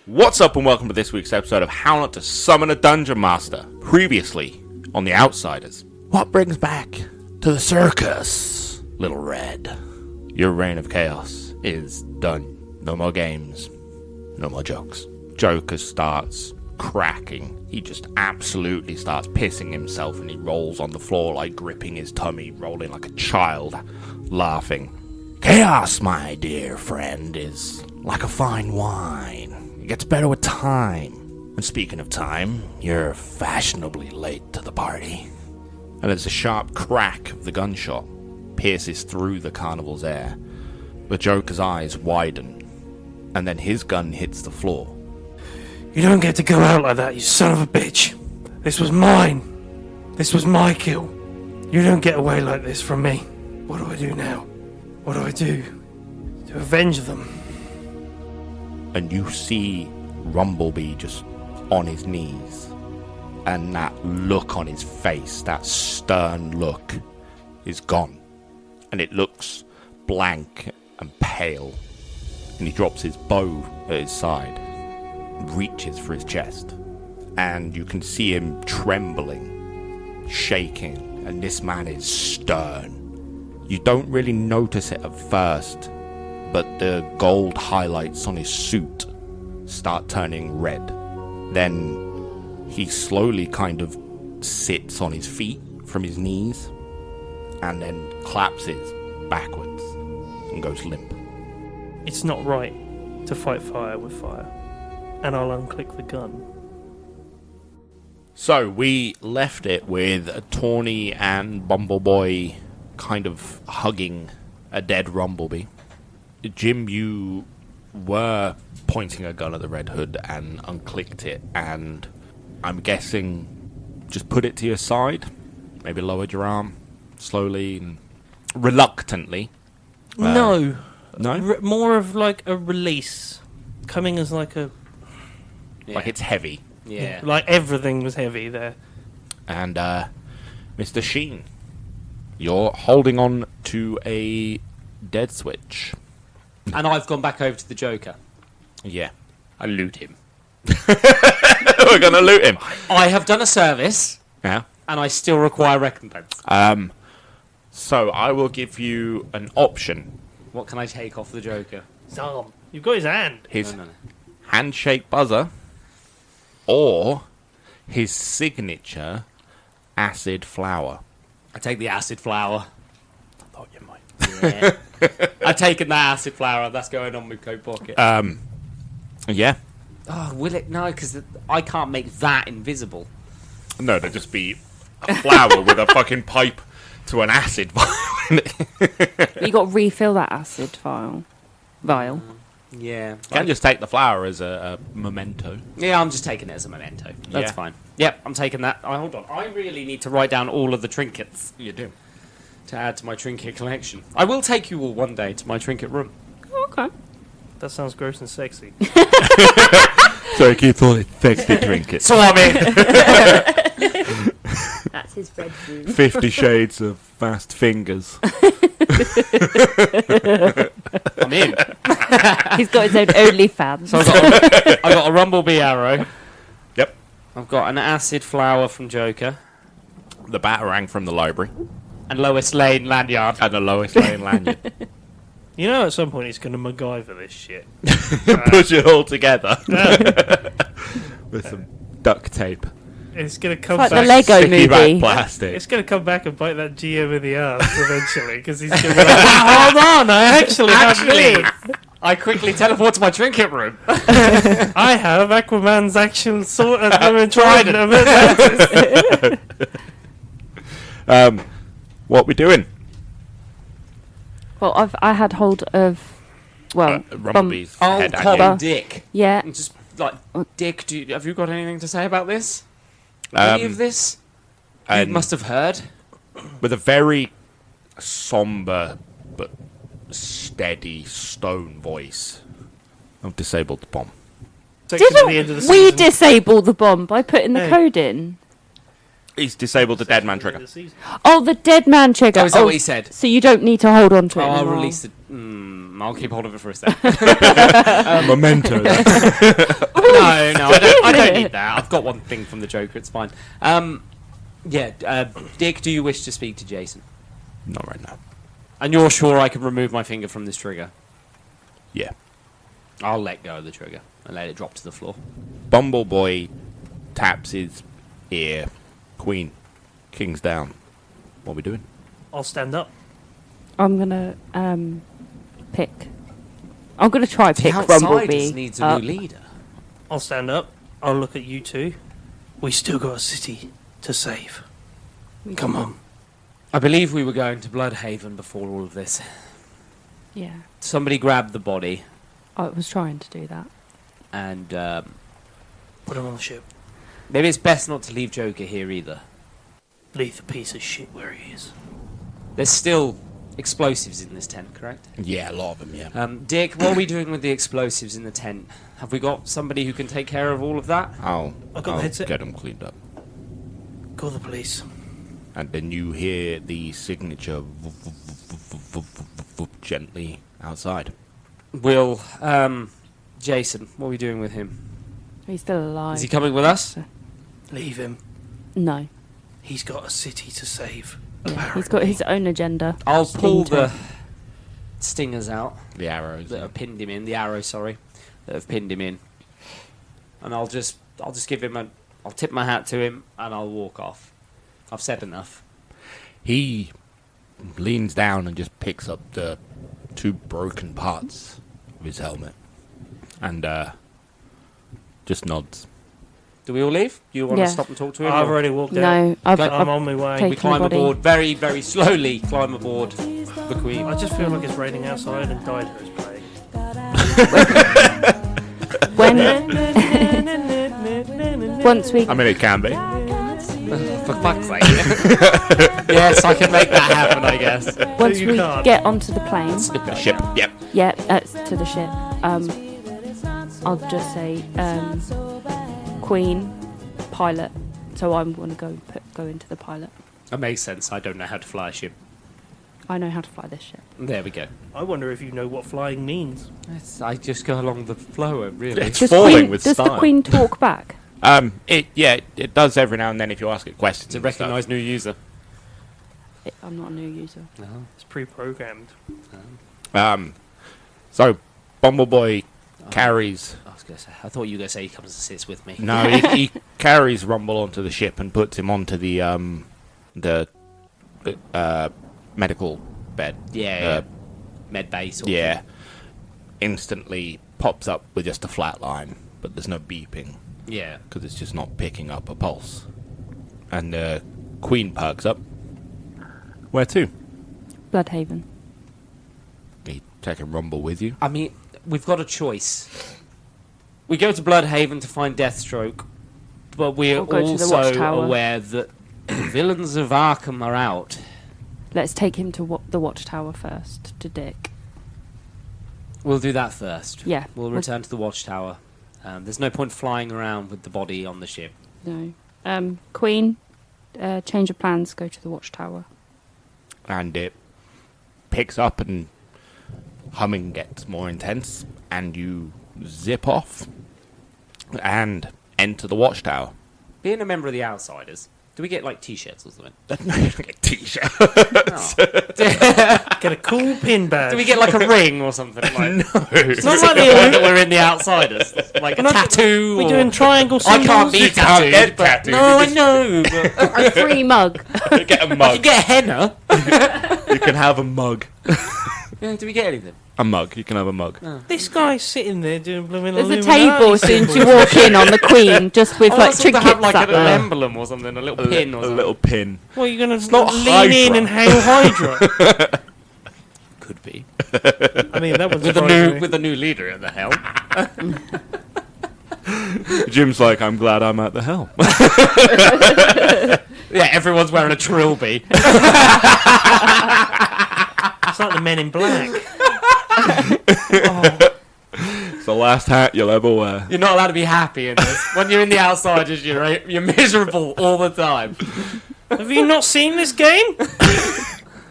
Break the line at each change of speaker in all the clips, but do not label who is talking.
What's up and welcome to this week's episode of How Not to Summon a Dungeon Master. Previously, on The Outsiders. What brings back to the circus, Little Red? Your reign of chaos is done. No more games. No more jokes. Joker starts cracking. He just absolutely starts pissing himself and he rolls on the floor like gripping his tummy, rolling like a child, laughing. Chaos, my dear friend, is like a fine wine. It gets better with time. And speaking of time, you're fashionably late to the party. And as a sharp crack of the gunshot pierces through the carnival's air, the Joker's eyes widen, and then his gun hits the floor.
You don't get to go out like that, you son of a bitch. This was mine. This was my kill. You don't get away like this from me. What do I do now? What do I do to avenge them?
And you see Rumblebee just on his knees. And that look on his face, that stern look, is gone. And it looks blank and pale. And he drops his bow at his side, reaches for his chest. And you can see him trembling, shaking, and this man is stern. You don't really notice it at first, but the gold highlights on his suit start turning red. Then he slowly kind of sits on his feet from his knees and then collapses backwards and goes limp.
It's not right to fight fire with fire. And I'll unclick the gun.
So we left it with Tawny and Bumbleboy kind of hugging a dead Rumblebee. Jim, you were pointing a gun at the Red Hood and unclicked it, and I'm guessing just put it to your side, maybe lowered your arm slowly and reluctantly.
No.
No?
More of like a release. Coming as like a...
Yeah.
Like it's heavy.
Yeah.
Like everything was heavy there.
And Mr. Sheen, you're holding on to a dead switch.
And I've gone back over to the Joker.
Yeah.
I loot him.
We're going to loot him.
I have done a service,
Yeah.
and I still require recompense.
So I will give you an option.
What can I take off the Joker?
His arm. You've got his hand.
His
No.
handshake buzzer or his signature acid flower.
I take the acid flower.
I thought you might.
Yeah. I've taken that acid flower. That's going on my coat pocket.
Yeah.
Oh, will it? No, because I can't make that invisible.
No, there'd just be a flower with a fucking pipe to an acid vial in it.
You got to refill that acid vial.
Yeah.
Can't just take the flower as a memento.
Yeah, I'm just taking it as a memento. That's
Yeah.
fine. Yep, I'm taking that. Hold on. I really need to write down all of the trinkets
You do.
to add to my trinket collection. I will take you all one day to my trinket room.
Okay.
That sounds gross and sexy.
So he keeps all his sexy trinkets.
Swami!
That's his red room.
50 Shades of Fast Fingers.
I'm in.
He's got his own OnlyFans.
So I've got a Rumblebee arrow.
Yep.
I've got an acid flower from Joker.
The batarang from the library.
And Lois Lane lanyard.
And the Lois Lane lanyard.
You know at some point he's going to MacGyver this shit.
Push it all together. With some duct tape.
It's going to come
It's like
back...
the Lego
Sticky back
movie.
plastic.
It's going to come back and bite that GM in the ass eventually, because he's going to be like, hold on, I actually have this.
I quickly teleport to my trinket room.
I have Aquaman's actual sword and trident of Atlantis.
What we doing?
Well, I had hold of... Well,
Rumblebee's
Oh,
head
Cobb
at
and Dick.
yeah.
And just like, Dick, have you got anything to say about this? Any of this? You
and
must have heard.
with a very somber but steady stone voice. I've disabled the bomb.
Section at the end of the
Didn't we
season.
disable the bomb by putting the
Hey.
code in?
He's disabled the dead man
Section at the
trigger.
end of the season.
Oh, the dead man trigger.
Oh, is that
Oh,
what he said?
so you don't need to hold on to it
Oh, I'll
anymore.
release the... I'll keep hold of it for a sec.
Memento.
need that. I've got one thing from the Joker. It's fine. Dick, do you wish to speak to Jason?
Not right now.
And you're sure I can remove my finger from this trigger?
Yeah.
I'll let go of the trigger and let it drop to the floor.
Bumbleboy taps his ear. Queen, king's down. What are we doing?
I'll stand up.
I'm gonna pick. I'm gonna try
The
pick
Outsiders
Rumblebee
needs a
up.
new leader.
I'll stand up. I'll look at you two. We still got a city to save. Come on.
I believe we were going to Bloodhaven before all of this.
Yeah,
Somebody grabbed the body
I was trying to do that.
and
Put him on the ship.
maybe it's best not to leave Joker here either.
Leave the piece of shit where he is.
There's still explosives in this tent, correct?
Yeah, a lot of them, yeah.
Dick, what are we doing with the explosives in the tent? Have we got somebody who can take care of all of that?
I'll
I got the headset.
get them cleaned up.
Call the police.
And then you hear the signature gently outside.
Will, Jason, what are we doing with him?
He's still alive.
Is he coming with us?
Leave him.
No,
He's got a city to save.
he's got his own agenda.
I'll pull
Sting
the
tank.
stingers out
The arrows.
that have pinned him in. The arrows, sorry, that have pinned him in. And I'll just give him I'll tip my hat to him and I'll walk off. I've said enough.
He leans down and just picks up the two broken parts of his helmet and just nods.
Do we all leave? Do you want
Yeah.
to stop and talk to him?
I've
or-
already walked out.
No, I've
I'm on my way.
taken
We climb
the body.
aboard very, very slowly. Climb aboard the Queen.
I just feel like it's raining outside and Dido is playing.
When once we
I mean, it can be.
For fuck's sake. Yes, I can make that happen, I guess.
once
you
we
can't.
get onto the plane,
The ship. Yep.
yeah, to the ship. I'll just say Queen, pilot. So I'm gonna go into the pilot.
That makes sense. I don't know how to fly a ship.
I know how to fly this ship.
There we go.
I wonder if you know what flying means.
I just go along the flow, really.
It's falling with
does
style.
the Queen talk back?
It does every now and then if you ask it questions.
To
and stuff.
recognise new user.
I'm not a new user.
No.
It's pre-programmed.
So Bumbleboy carries.
I was going to say. I thought you were going to say he comes and sits with me.
No, he carries Rumble onto the ship and puts him onto the medical bed.
Yeah. Med bay sort of
Yeah.
thing.
Instantly pops up with just a flat line, but there's no beeping
Yeah.
because it's just not picking up a pulse. And the Queen perks up. Where to?
Bloodhaven.
You taking Rumble with you?
I mean, we've got a choice. We go to Bloodhaven to find Deathstroke, but we're
Or go to the
also
Watchtower.
aware that the villains of Arkham are out.
Let's take him to the Watchtower first, to Dick.
We'll do that first.
Yeah.
We'll return to the Watchtower. There's no point flying around with the body on the ship.
No. Queen, change of plans, go to the Watchtower.
And it picks up and humming gets more intense and you zip off and enter the Watchtower.
Being a member of the Outsiders, do we get like t-shirts or something?
No, you don't get a t-shirt.
Get a cool pin badge.
Do we get like a ring or something? Like,
No.
It's not like
that
the
we're in the Outsiders, like a tattoo.
We're
or-
doing triangle
I
symbols.
can't be
You can't
tattooed.
get
but-
tattooed,
No,
you
I
just-
know. But
A free mug.
Get a
I
mug.
can get a henna.
You can have a mug.
Yeah, do we get anything?
A mug. You can have a mug.
This guy's sitting there doing blooming
There's a
Illuminati
table as soon as you
symbols.
walk in on the Queen, just with
Oh,
like
that's all to
trinkets
have like
up
a little
there.
emblem or something, a little
A,
pin or
a
something.
little pin.
What, you're going to
not
lean in
Hydra.
and hail Hydra?
Could be.
I mean, that was
With a new leader at the helm.
Jim's like, I'm glad I'm at the helm.
Yeah, everyone's wearing a trilby.
It's like the Men in Black.
It's the last hat you'll ever wear.
You're not allowed to be happy in this. When you're in the Outsiders, you're miserable all the time.
Have you not seen this game?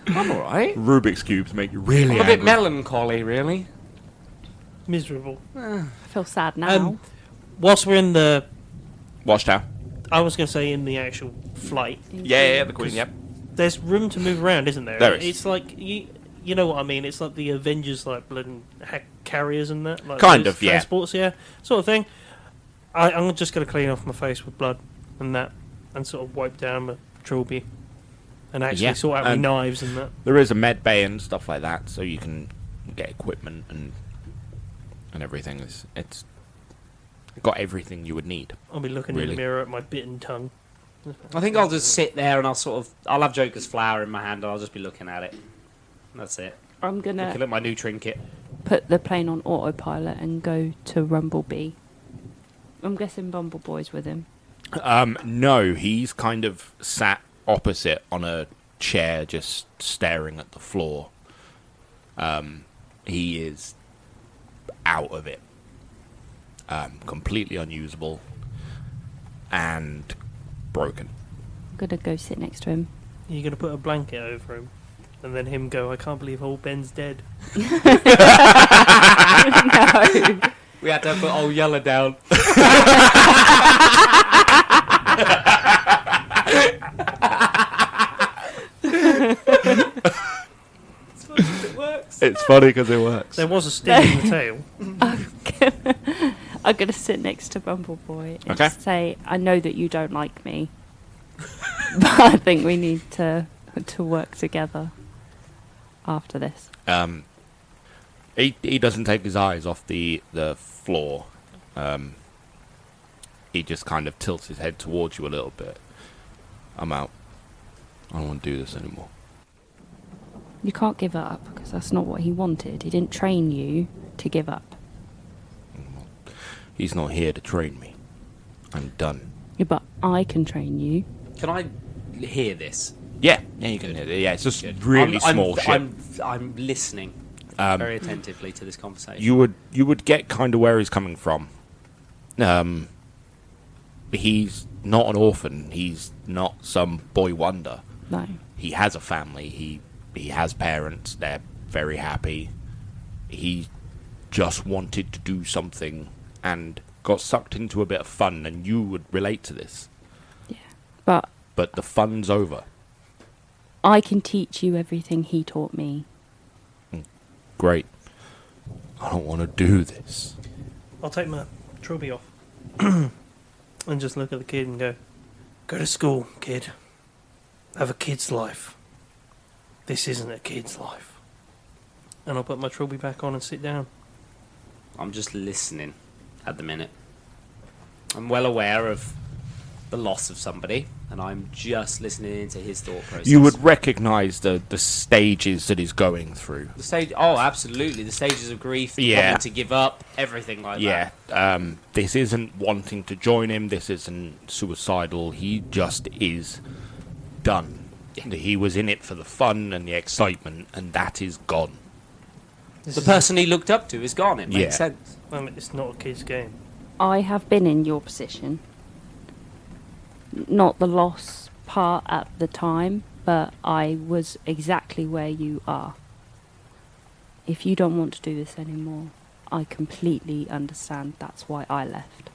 I'm alright.
Rubik's Cubes make you really
I'm a bit
angry.
melancholy, really.
Miserable.
I feel sad now.
Whilst we're in the
Watchtower.
I was going to say in the actual flight.
Yeah, the Queen. Yep.
There's room to move around, isn't there?
There is.
It's like you know what I mean. It's like the Avengers, like bloody carriers and that. Like
Kind
those
of, yeah.
Transports, yeah, sort of thing. I'm just going to clean off my face with blood and that, and sort of wipe down my trilby, and actually
Yeah,
sort out my knives and that.
There is a med bay and stuff like that, so you can get equipment and everything. It's got everything you would need.
I'll be looking in
Really?
the mirror at my bitten tongue.
I think I'll just sit there and I'll have Joker's flower in my hand and I'll just be looking at it. That's it.
I'm gonna
Looking at my new trinket.
put the plane on autopilot and go to Rumblebee. I'm guessing Bumbleboy's with him.
No, he's kind of sat opposite on a chair, just staring at the floor. He is out of it. Completely unusable and broken.
I'm gonna go sit next to him.
You're going to put a blanket over him, and then him go, I can't believe old Ben's dead.
No.
We had to put old Yeller down.
It's funny because it works.
There was a sting in the tail.
I'm gonna sit next to Bumbleboy and
Okay.
say, I know that you don't like me, but I think we need to work together after this.
He doesn't take his eyes off the floor. He just kind of tilts his head towards you a little bit. I'm out. I don't want to do this anymore.
You can't give up, because that's not what he wanted. He didn't train you to give up.
He's not here to train me. I'm done.
Yeah, but I can train you.
Can I hear this?
Yeah, you can hear it. Yeah, it's just
Good.
really small shit.
I'm listening
Um,
very attentively to this conversation.
You would get kind of where he's coming from. He's not an orphan. He's not some boy wonder.
No.
He has a family. He has parents. They're very happy. He just wanted to do something and got sucked into a bit of fun, and you would relate to this.
Yeah. But
But the fun's over.
I can teach you everything he taught me.
Great. I don't want to do this.
I'll take my trilby off and just look at the kid and go to school, kid. Have a kid's life. This isn't a kid's life. And I'll put my trilby back on and sit down.
I'm just listening at the minute. I'm well aware of the loss of somebody, and I'm just listening into his thought process.
You would recognise the stages that he's going through.
The stage, oh, absolutely, the stages of grief,
Yeah.
wanting to give up, everything like
Yeah,
that.
this isn't wanting to join him. This isn't suicidal. He just is done. He was in it for the fun and the excitement, and that is gone.
This
The
is-
person he looked up to is gone. It makes
Yeah.
sense.
It's not a kid's game.
I have been in your position. Not the loss part at the time, but I was exactly where you are. If you don't want to do this anymore, I completely understand. That's why I left.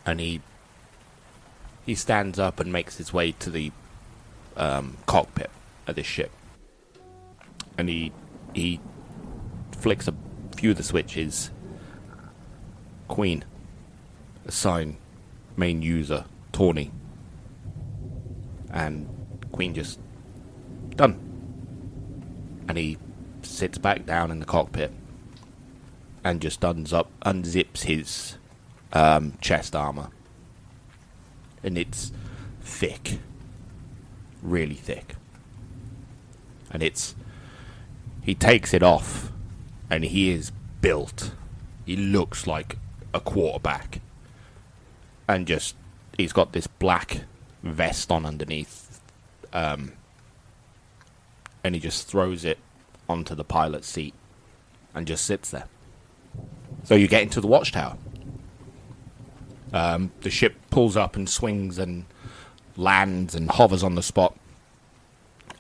And he stands up and makes his way to the cockpit of this ship, and he flicks a few of the switches. Queen, assign main user Tawny, and Queen just done. And he sits back down in the cockpit and just unzips his chest armor, and it's thick, really thick, and he takes it off, and he is built. He looks like a quarterback, and just he's got this black vest on underneath, and he just throws it onto the pilot's seat and just sits there. So you get into the watchtower. The ship pulls up and swings and lands and hovers on the spot,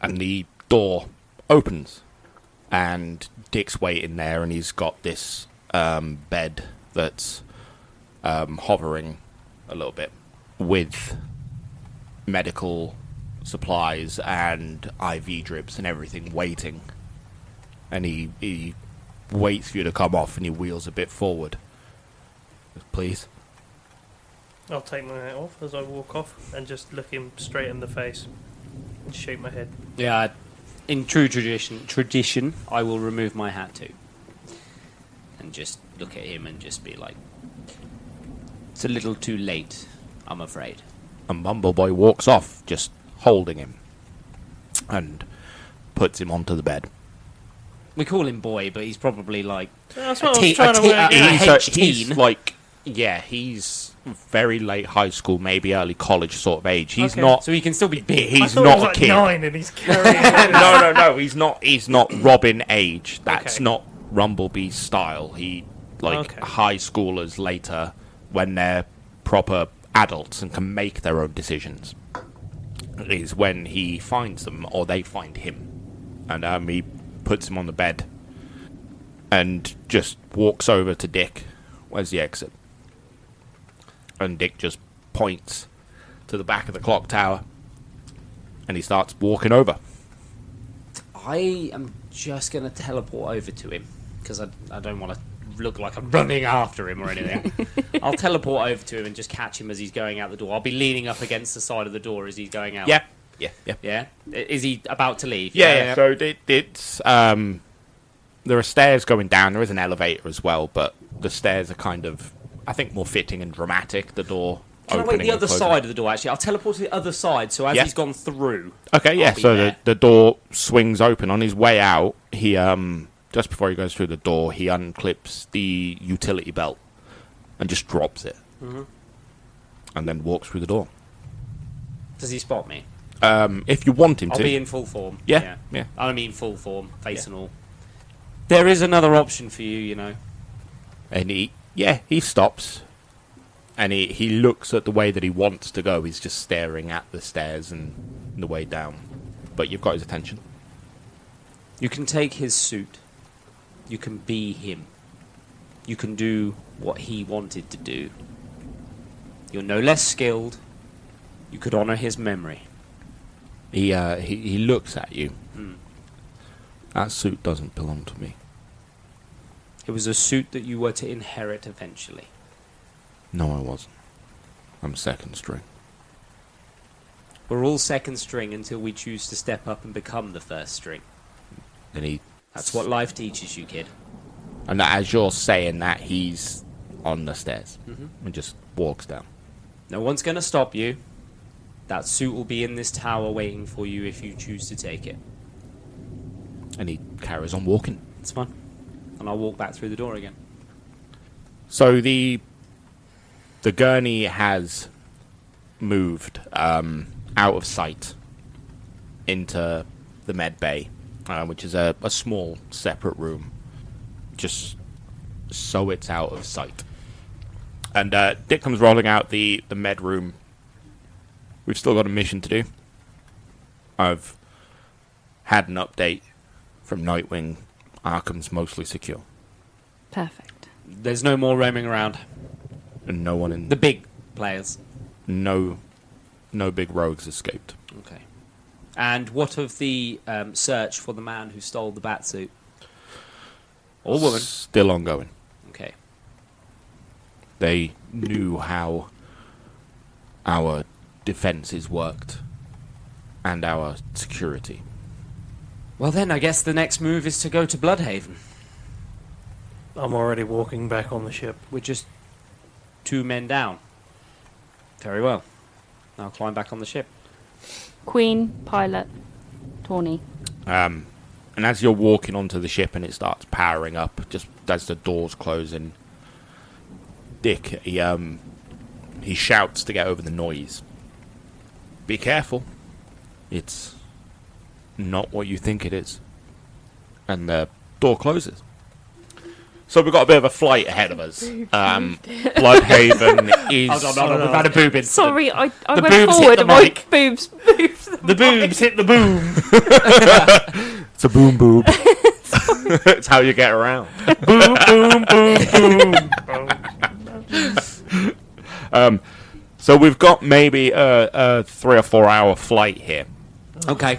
and the door opens, and Dick's waiting there, and he's got this bed that's hovering a little bit with medical supplies and IV drips and everything waiting. And he waits for you to come off and he wheels a bit forward. Please.
I'll take my hat off as I walk off and just look him straight in the face and shake my head.
Yeah, in true tradition, I will remove my hat too. And just look at him and just be like, it's a little too late, I'm afraid.
And Bumbleboy walks off, just holding him. And puts him onto the bed.
We call him boy, but he's probably like
That's what I was trying to work out.
He's like, yeah, he's very late high school, maybe early college sort of age. He's
Okay.
not.
so he can still be big.
I
He's
thought
not
he was
a
like
kid.
9 and he's carrying
No. He's not. He's not Robin age. That's
Okay.
not Rumblebee's style. He
Okay.
high schoolers later when they're proper adults and can make their own decisions. Is when he finds them or they find him, and he puts him on the bed and just walks over to Dick. Where's the exit? And Dick just points to the back of the clock tower and he starts walking over.
I am just going to teleport over to him because I don't want to look like I'm running after him or anything. I'll teleport over to him and just catch him as he's going out the door. I'll be leaning up against the side of the door as he's going out.
Yeah.
Yeah? Is he about to leave?
Yeah. So it's there are stairs going down. There is an elevator as well, but the stairs are kind of, I think, more fitting and dramatic. The door
Can I
opening
wait the
and
other
closing.
side of the door, actually? I'll teleport to the other side, so as
Yeah.
he's gone through...
Okay, yeah.
I'll be
So
there.
the door swings open. On his way out, he just before he goes through the door, he unclips the utility belt and just drops it, and then walks through the door.
Does he spot me?
If you want him
I'll
to,
be in full form.
Yeah.
I mean full form, face and all. There is another option for you, you know.
and he stops, and he looks at the way that he wants to go. He's just staring at the stairs and the way down, but you've got his attention.
You can take his suit. You can be him. You can do what he wanted to do. You're no less skilled. You could honor his memory.
He looks at you.
Hmm.
That suit doesn't belong to me.
It was a suit that you were to inherit eventually.
No, I wasn't. I'm second string.
We're all second string until we choose to step up and become the first string.
And
That's what life teaches you, kid.
And as you're saying that, he's on the stairs
Mhm.
and just walks down.
No one's going to stop you. That suit will be in this tower waiting for you if you choose to take it.
And he carries on walking.
It's fine. And I'll walk back through the door again.
So the gurney has moved out of sight into the med bay, which is a small separate room, just so it's out of sight. And Dick comes rolling out the med room. We've still got a mission to do. I've had an update from Nightwing. Arkham's mostly secure.
Perfect.
There's no more roaming around.
And no one in...
The big players.
No big rogues escaped.
Okay. And what of the search for the man who stole the batsuit? Or woman?
Still ongoing.
Okay.
They knew how our defenses worked and our security.
Well then, I guess the next move is to go to Bloodhaven.
I'm already walking back on the ship.
We're just 2 men down. Very well. Now climb back on the ship.
Queen, pilot, Tawny.
And as you're walking onto the ship and it starts powering up, just as the doors close in, Dick, he shouts to get over the noise. Be careful. It's not what you think it is. And the door closes. So we've got a bit of a flight ahead of us. Bloodhaven is...
Hold on, we've had a boob incident.
Sorry, I
The
went
boobs hit
forward
the
and my
mic.
boobs.
The boobs hit the boom.
It's a boom boob. It's how you get around.
Boom, boom, boom, boom.
So we've got maybe a 3 or 4 hour flight here.
Okay.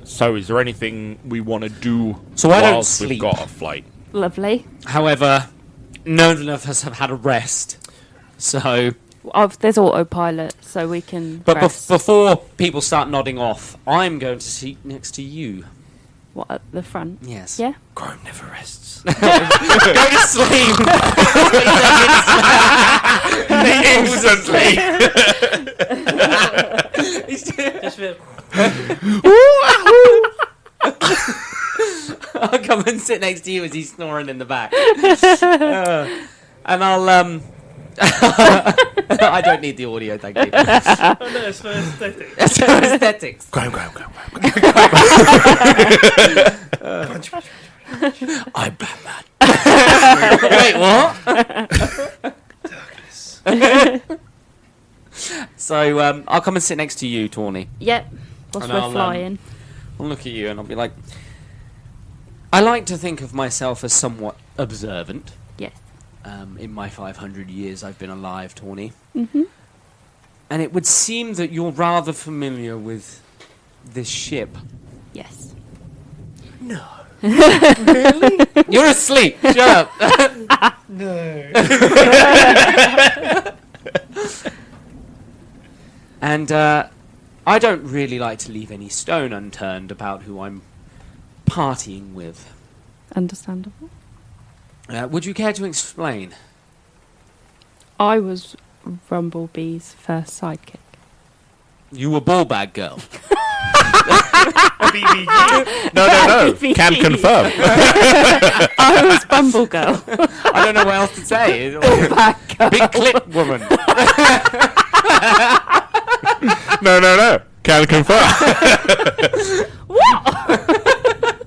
So is there anything we want to do
So I don't
whilst we've
sleep.
got a flight?
Lovely.
However, none of us have had a rest. So,
There's autopilot, so we can.
but
rest.
before people start nodding off, I'm going to sit next to you.
What, at the front?
Yes.
Yeah.
Crime never rests.
Go to sleep.
Instantly.
Just feel-
I'll come and sit next to you as he's snoring in the back. And I'll I don't need the audio, thank you.
Oh no, it's for aesthetic.
That's for aesthetics.
Graham.
Punch.
I'm Batman.
Wait, what?
Darkness.
So I'll come and sit next to you, Tawny.
Yep. Whilst
And
we're
I'll,
flying.
I'll look at you and I'll be like, I like to think of myself as somewhat observant.
Yes.
In my 500 years I've been alive, Tawny.
Mm-hmm.
And it would seem that you're rather familiar with this ship.
Yes.
No.
You're asleep. Shut up.
No.
And I don't really like to leave any stone unturned about who I'm partying with.
Understandable.
Would you care to explain?
I was Rumblebee's first sidekick.
You were ball bag girl.
BBG.
No. Can confirm.
I was Bumble Girl.
I don't know what else to say.
Back girl.
Big clit woman.
No. Can confirm.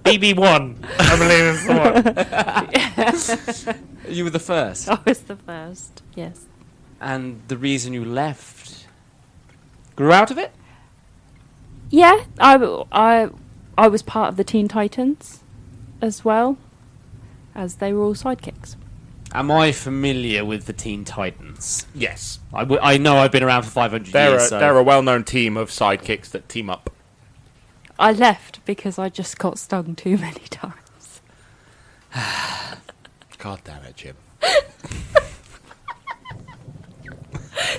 BB1. I believe it's the one.
You were the first.
I was the first. Yes.
And the reason you left grew out of it?
Yeah, I was part of the Teen Titans as well, as they were all sidekicks.
Am I familiar with the Teen Titans?
Yes.
I know I've been around for 500 years.
They're a well-known team of sidekicks that team up.
I left because I just got stung too many times.
God damn it, Jim.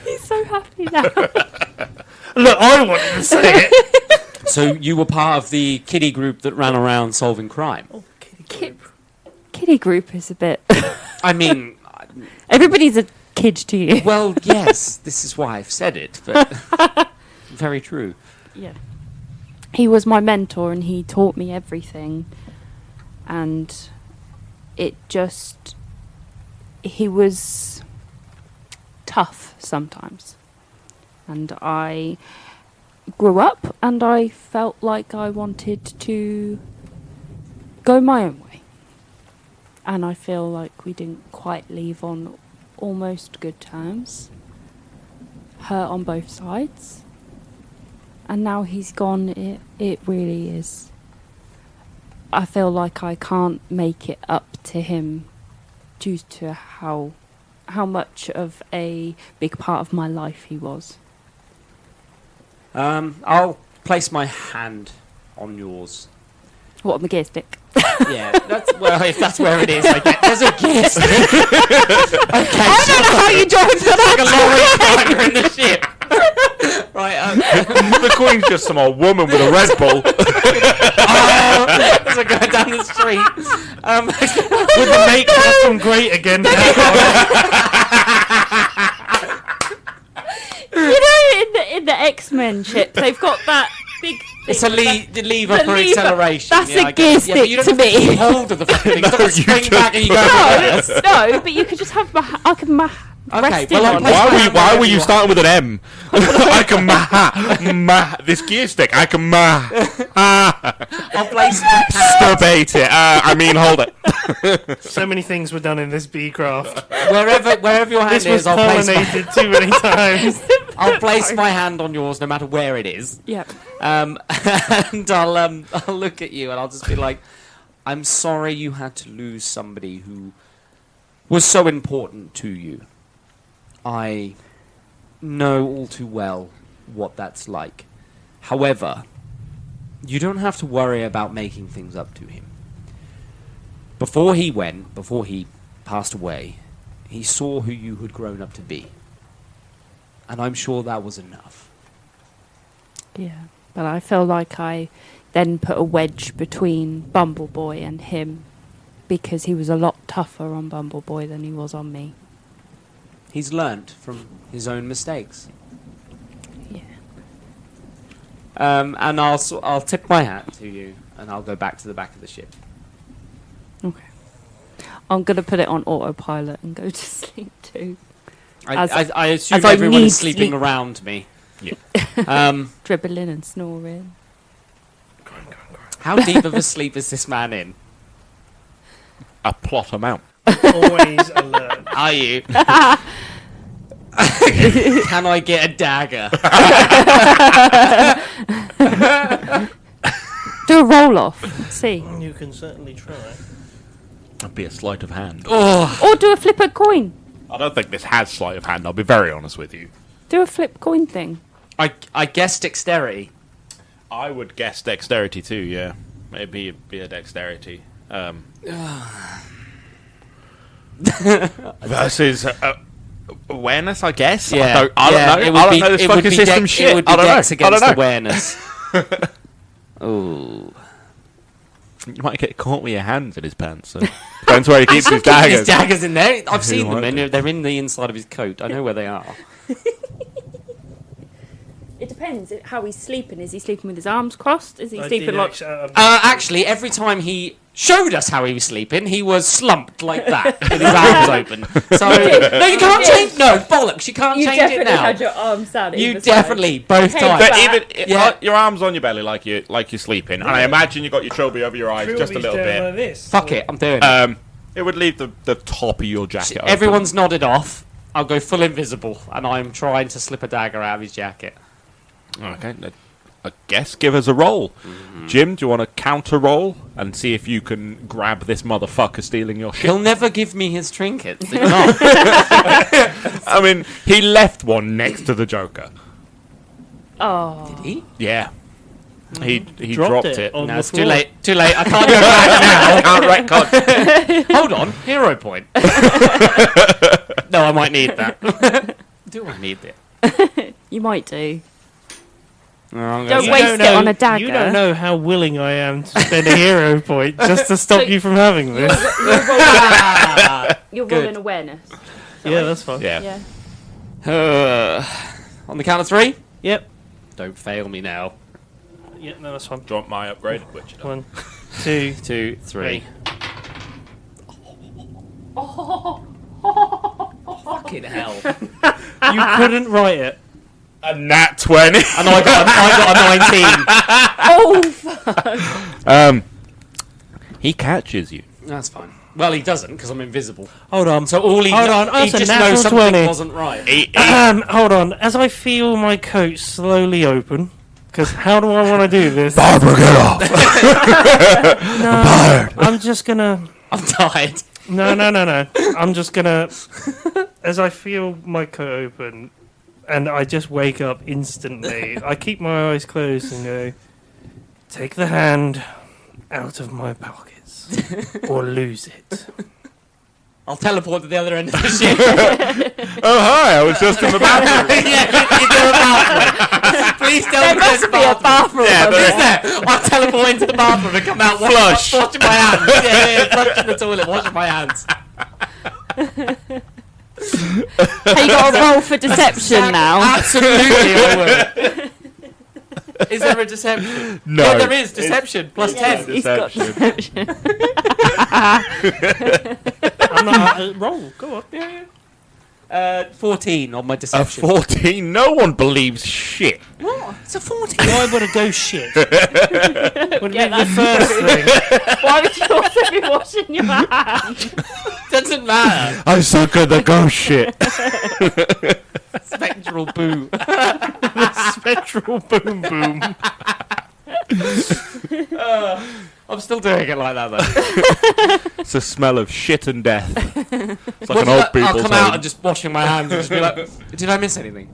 He's so happy now.
Look, I wanted to say it.
So you were part of the kiddie group that ran around solving crime?
Oh, kitty.
Kiddie group is a bit...
I mean,
Everybody's a kid to you.
well, yes, this is why I've said it, but very true.
Yeah. He was my mentor and he taught me everything. And it just... He was tough sometimes. And I grew up and I felt like I wanted to go my own way. And I feel like we didn't quite leave on almost good terms. Hurt on both sides. And now he's gone, it really is. I feel like I can't make it up to him due to how much of a big part of my life he was.
I'll place my hand on yours.
What, on the gear stick?
Yeah, well, if that's where it is, I guess. There's a gear stick. Okay,
I don't know how you drive
like a lorry driver in the ship. Right,
The Queen's just some old woman with a Red Bull.
as I go down the street.
Would the make custom great again?
You know, in the X-Men ship, they've got that big thing.
It's a lever
the
for
lever.
acceleration.
That's
yeah,
a
I guess.
gear
Yeah, but you
stick
don't
to
have
me.
keep hold of the fucking thing. It's not
you
spring
just
back and you go reverse.
No, but you could just have I could
Okay,
rest
well,
in
I'll
on
place
it.
my hand
Why
wherever
were you
you
starting with an M? I can this gear stick. I can
I'll place my hand.
Masturbate it. I mean, hold it.
So many things were done in this bee craft.
Wherever your hand
This was
is,
pollinated too many times.
I'll place my hand on yours no matter where it is.
Yep.
And I'll look at you and I'll just be like, I'm sorry you had to lose somebody who was so important to you. I know all too well what that's like. However, you don't have to worry about making things up to him. Before he passed away, he saw who you had grown up to be. And I'm sure that was enough.
Yeah, but I feel like I then put a wedge between Bumbleboy and him because he was a lot tougher on Bumbleboy than he was on me.
He's learnt from his own mistakes.
Yeah.
And I'll tip my hat to you, and I'll go back to the back of the ship.
Okay. I'm going to put it on autopilot and go to sleep too.
I assume
as I
everyone
need
is sleeping
sleep.
around me.
Yeah.
Dribbling and snoring.
How deep of a sleep is this man in?
A plot amount.
Always alert.
Are you? Can I get a dagger?
Do a roll off. See.
You can certainly try.
That'd be a sleight of hand.
Oh,
Or do a flip a coin.
I don't think this has sleight of hand, I'll be very honest with you.
Do a flip coin thing.
I guess dexterity.
I would guess dexterity too, yeah. Maybe it'd be a dexterity. Versus awareness, I guess.
Yeah,
I don't know. I don't know this fucking system shit.
It would be
I don't
dex
know.
against
I don't know.
awareness. Ooh.
You might get caught with your hands in his pants. So. Depends where he keeps his
His
daggers.
daggers in there. I've seen them.
might
And they're in the inside of his coat. I know where they are.
It depends how he's sleeping. Is he sleeping with his arms crossed? Is he sleeping like...
Actually, every time he showed us how he was sleeping, he was slumped like that with his arms open. So no, you can't change. No, bollocks! You can't change it now.
your arms down.
You definitely both
Head
times.
But
back.
even
Yeah.
your arms on your belly like you're sleeping, and I imagine you got your trilby over your eyes just a little bit.
Like this.
Fuck it, I'm doing it.
It would leave the top of your jacket open.
Everyone's nodded off. I'll go full invisible, and I'm trying to slip a dagger out of his jacket.
Okay, I guess give us a roll. Mm-hmm. Jim, do you want to counter roll and see if you can grab this motherfucker stealing your shit?
He'll never give me his trinkets. He can't.
I mean, he left one next to the Joker.
Oh.
Did he?
Yeah. He
Dropped
dropped it.
on
No,
the
it's too
floor.
late. Too late. I can't go back now.
I can't retcon.
Hold on. Hero point. No, I might need that. Do I need it?
You might do.
No,
Don't
You
waste
don't
it
know-
on a dagger.
You don't know how willing I am to spend a hero point just to stop you from having this.
You're
Good.
rolling awareness.
Yeah, that's fine.
Yeah.
Yeah.
On the count of 3?
Yep.
Don't fail me now.
Yep, no, that's fine.
Do you want my upgraded witch?
1, 2,
2, 3. Fucking hell.
You couldn't write it.
A nat 20.
And I got a 19.
Oh,
He catches you.
That's fine. Well, he doesn't because I'm invisible.
Hold on.
So all he
Hold on,
he
that's a
just
natural
knows something
20.
wasn't right.
Hold on. As I feel my coat slowly open, because how do I want to do this?
Barbara, get off.
No, I'm just gonna.
I'm tired.
No. I'm just gonna. As I feel my coat open, and I just wake up instantly, I keep my eyes closed and go, take the hand out of my pockets, or lose it.
I'll teleport to the other end of the ship.
Oh, hi, I was just in the bathroom.
Yeah, you do a bathroom. Please don't
there
press
must be a bathroom.
Yeah,
on
there
Is
there.
there? I'll teleport into the bathroom and come out
Flush.
washing my hands. Yeah, flush in the toilet, washing my hands.
Have you got a roll for deception now?
Absolutely, I will. Is there a deception?
No.
Yeah, there is. Deception. Plus
Yes,
10.
he's got
Deception.
deception.
I'm not. Roll. Go on.
14 on my
A
deception.
14? No one believes shit.
What? It's a 14.
Why would it go shit? Would it
Yeah,
be the first thing?
Why would you also be washing your hands?
Doesn't matter.
I suck at the ghost shit.
Spectral boo.
Spectral boom boom.
I'm still doing it like that though.
It's a smell of shit and death. It's like
What
an
did
old
I- I'll
people's
come out
home.
and just washing my hands and just be like, did I miss anything?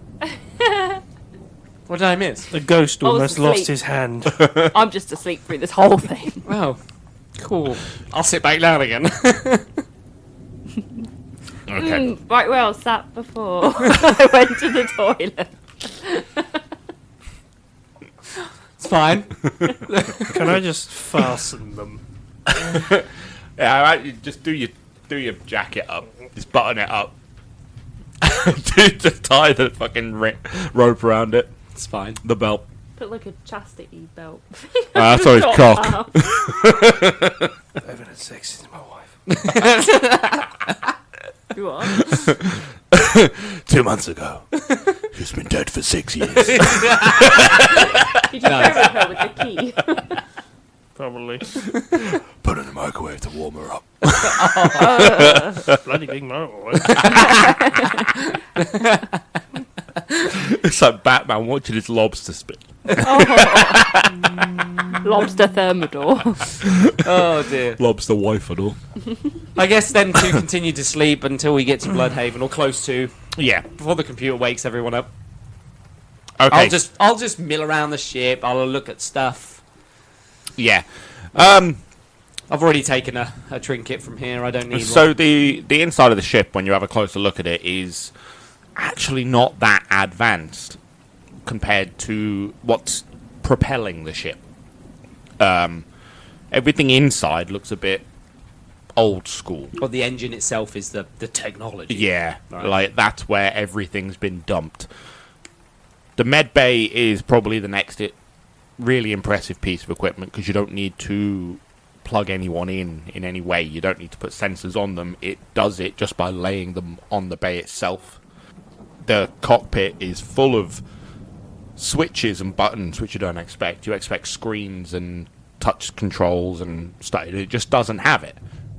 What did I miss?
The ghost
I was
almost lost
asleep.
his hand.
I'm just asleep through this whole thing.
Oh, cool. I'll sit back down again.
Okay.
Right where I was sat before I went to the toilet.
It's fine.
Can I just fasten them?
Yeah, alright, just do your jacket up. Just button it up. Just tie the fucking rope around it.
It's fine.
The belt.
Put like a chastity belt.
That's his cock.
I haven't had sex since my wife.
You are?
2 months ago. She's been dead for 6 years.
Did you bury her with the key?
Probably.
Put her in the microwave to warm her up.
Bloody big microwave.
It's like Batman watching his lobster spit.
Lobster thermidor.
Oh dear.
Lobster wife and all.
I guess then to continue to sleep until we get to Bloodhaven or close to,
Yeah.
before the computer wakes everyone up.
Okay.
I'll just mill around the ship. I'll look at stuff.
Yeah.
I've already taken a trinket from here. I don't need
So
one.
the inside of the ship, when you have a closer look at it, is actually not that advanced compared to what's propelling the ship. Everything inside looks a bit old school.
But the engine itself is the technology.
Yeah,
Right.
like that's where everything's been dumped. The med bay is probably the next really impressive piece of equipment because you don't need to plug anyone in any way. You don't need to put sensors on them. It does it just by laying them on the bay itself. The cockpit is full of switches and buttons which you don't expect. You expect screens and touch controls and stuff. It just doesn't have it.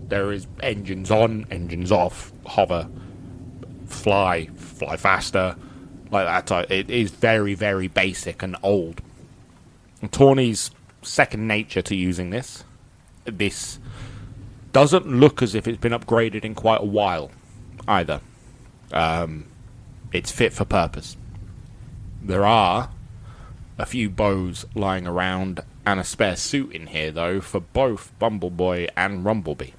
There is engines on, engines off, hover, fly faster, like that. It is very, very basic and old. And Tawny's second nature to using this. This doesn't look as if it's been upgraded in quite a while, either. It's fit for purpose. There are a few bows lying around and a spare suit in here, though, for both Bumbleboy and Rumblebee,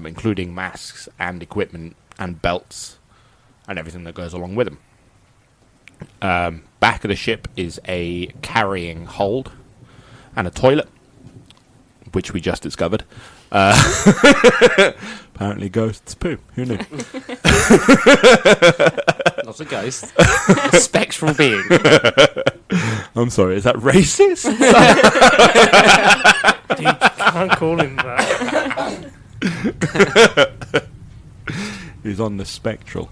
including masks and equipment and belts and everything that goes along with them. Back of the ship is a carrying hold and a toilet, which we just discovered. Apparently ghosts poo. Who knew?
Not a ghost. A spectral being.
I'm sorry, is that racist?
You can't call him that.
He's on the spectral.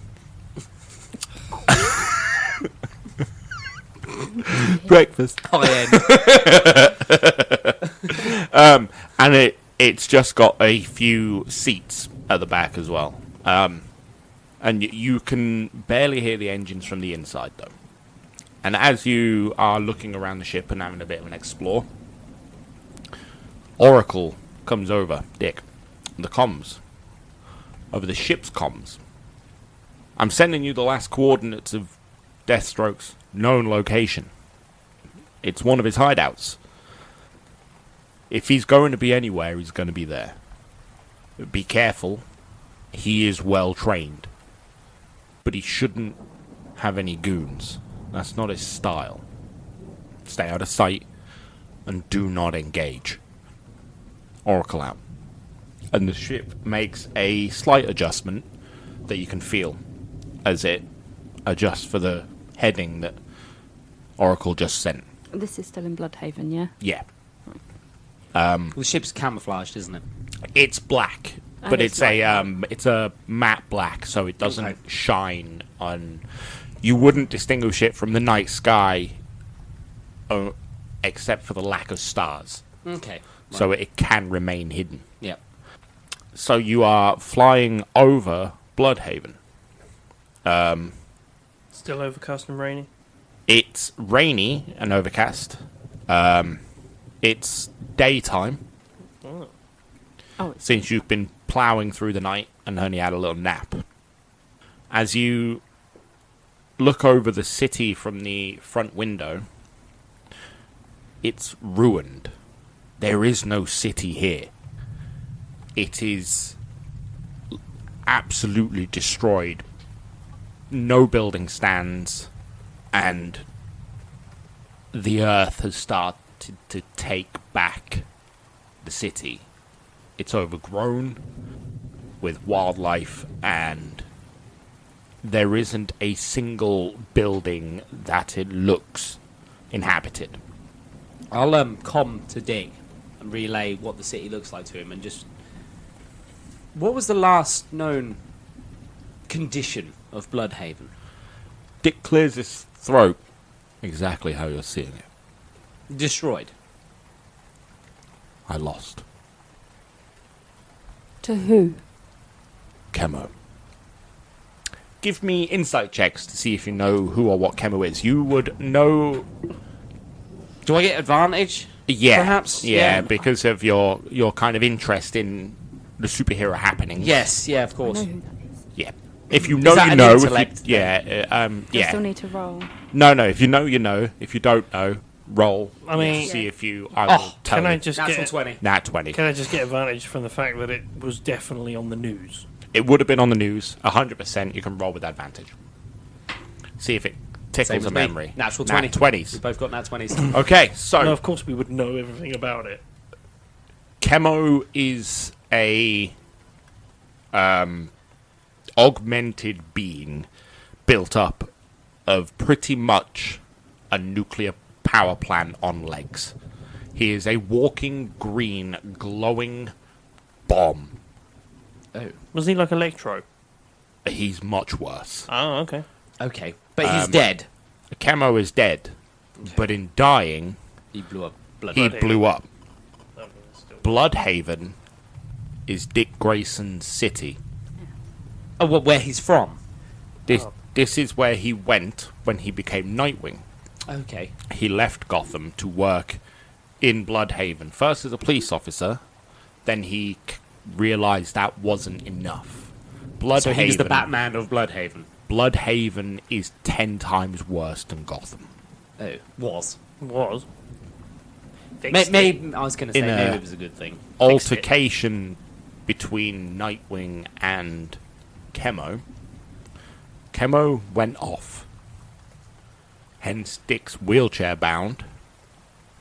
Breakfast.
High end.
And it's just got a few seats at the back as well. And you can barely hear the engines from the inside, though. And as you are looking around the ship and having a bit of an explore, Oracle comes over, Dick, the comms, over the ship's comms. I'm sending you the last coordinates of Deathstroke's known location. It's one of his hideouts. If he's going to be anywhere, he's going to be there. Be careful. He is well trained. But he shouldn't have any goons. That's not his style. Stay out of sight and do not engage. Oracle out. And the ship makes a slight adjustment that you can feel as it adjusts for the heading that Oracle just sent.
This is still in Bloodhaven, yeah?
Yeah.
Well, the ship's camouflaged, isn't it?
It's black,
Oh,
but
it's
it's a matte black, so it doesn't shine on. You wouldn't distinguish it from the night sky, except for the lack of stars.
Okay.
So it can remain hidden.
Yeah.
So you are flying over Bloodhaven.
Still overcast and rainy.
It's rainy and overcast. It's daytime.
Oh.
Oh, it's
since you've been ploughing through the night and only had a little nap. As you look over the city from the front window, it's ruined. There is no city here. It is absolutely destroyed. No building stands, and the earth has started to take back the city. It's overgrown with wildlife, and there isn't a single building that it looks inhabited.
I'll com to Dick and relay what the city looks like to him, and just what was the last known condition of Bloodhaven?
Dick clears his throat exactly how you're seeing it.
Destroyed.
I lost.
to who?
Chemo. Give me insight checks to see if you know who or what Chemo is. You would know...
Do I get advantage?
Yeah.
Perhaps?
Yeah, because of your kind of interest in the superhero happenings.
Yes, yeah, of
I
course.
know who that is.
Yeah. If you know,
that
you
an
know.
intellect
Do
I
yeah.
still need to roll.
No. If you know, you know. If you don't know, roll.
I mean-
see if you... I will tell
Can I
you.
just
Natural
get
20.
Nat 20.
Can I just get advantage from the fact that it was definitely on the news?
It would have been on the news. 100% you can roll with advantage. See if it
Same
tickles
as
a
me.
memory.
Natural 20.
Nat 20s.
We've both got nat 20s.
Okay, so...
No, of course we would know everything about it.
Chemo is a augmented being built up of pretty much a nuclear power plant on legs. He is a walking green glowing bomb.
Oh,
Was he like Electro?
He's much worse.
Oh, okay.
okay. But he's dead.
Chemo is dead, but in dying,
He blew up. Blood.
he
Bloodhaven.
blew up.
Oh, still-
Bloodhaven is Dick Grayson's city.
Oh, well, where he's from?
This is where he went when he became Nightwing.
Okay.
He left Gotham to work in Bloodhaven. First as a police officer, then he realized that wasn't enough. Bloodhaven,
So he was the Batman of Bloodhaven.
Bloodhaven is 10 times worse than Gotham.
Oh, was.
Was. Fixed it.
Maybe I was going to say
In a-
maybe it was a good thing.
Altercation between Nightwing and Chemo. Chemo went off. Hence Dick's wheelchair bound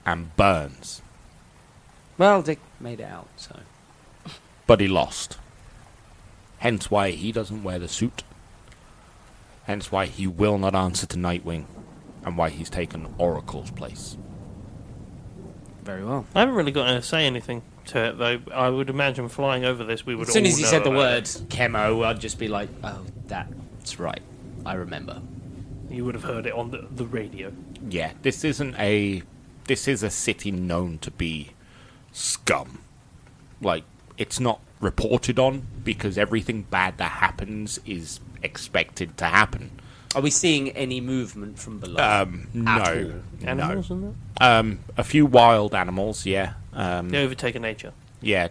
and burns.
Well, Dick made it out, so.
But he lost. Hence why he doesn't wear the suit. Hence why he will not answer to Nightwing. And why he's taken Oracle's place.
Very well.
I haven't really got to say anything to it, though. I would imagine flying over this, we would
As soon
all
as he
know
said the
about
word
it.
chemo, I'd just be like, oh, that's right. I remember.
You would have heard it on the radio.
Yeah, this is a city known to be scum. Like, it's not reported on because everything bad that happens is expected to happen.
Are we seeing any movement from below?
No.
Animals
No.
and that?
A few wild animals, yeah.
They overtaken nature.
Yeah,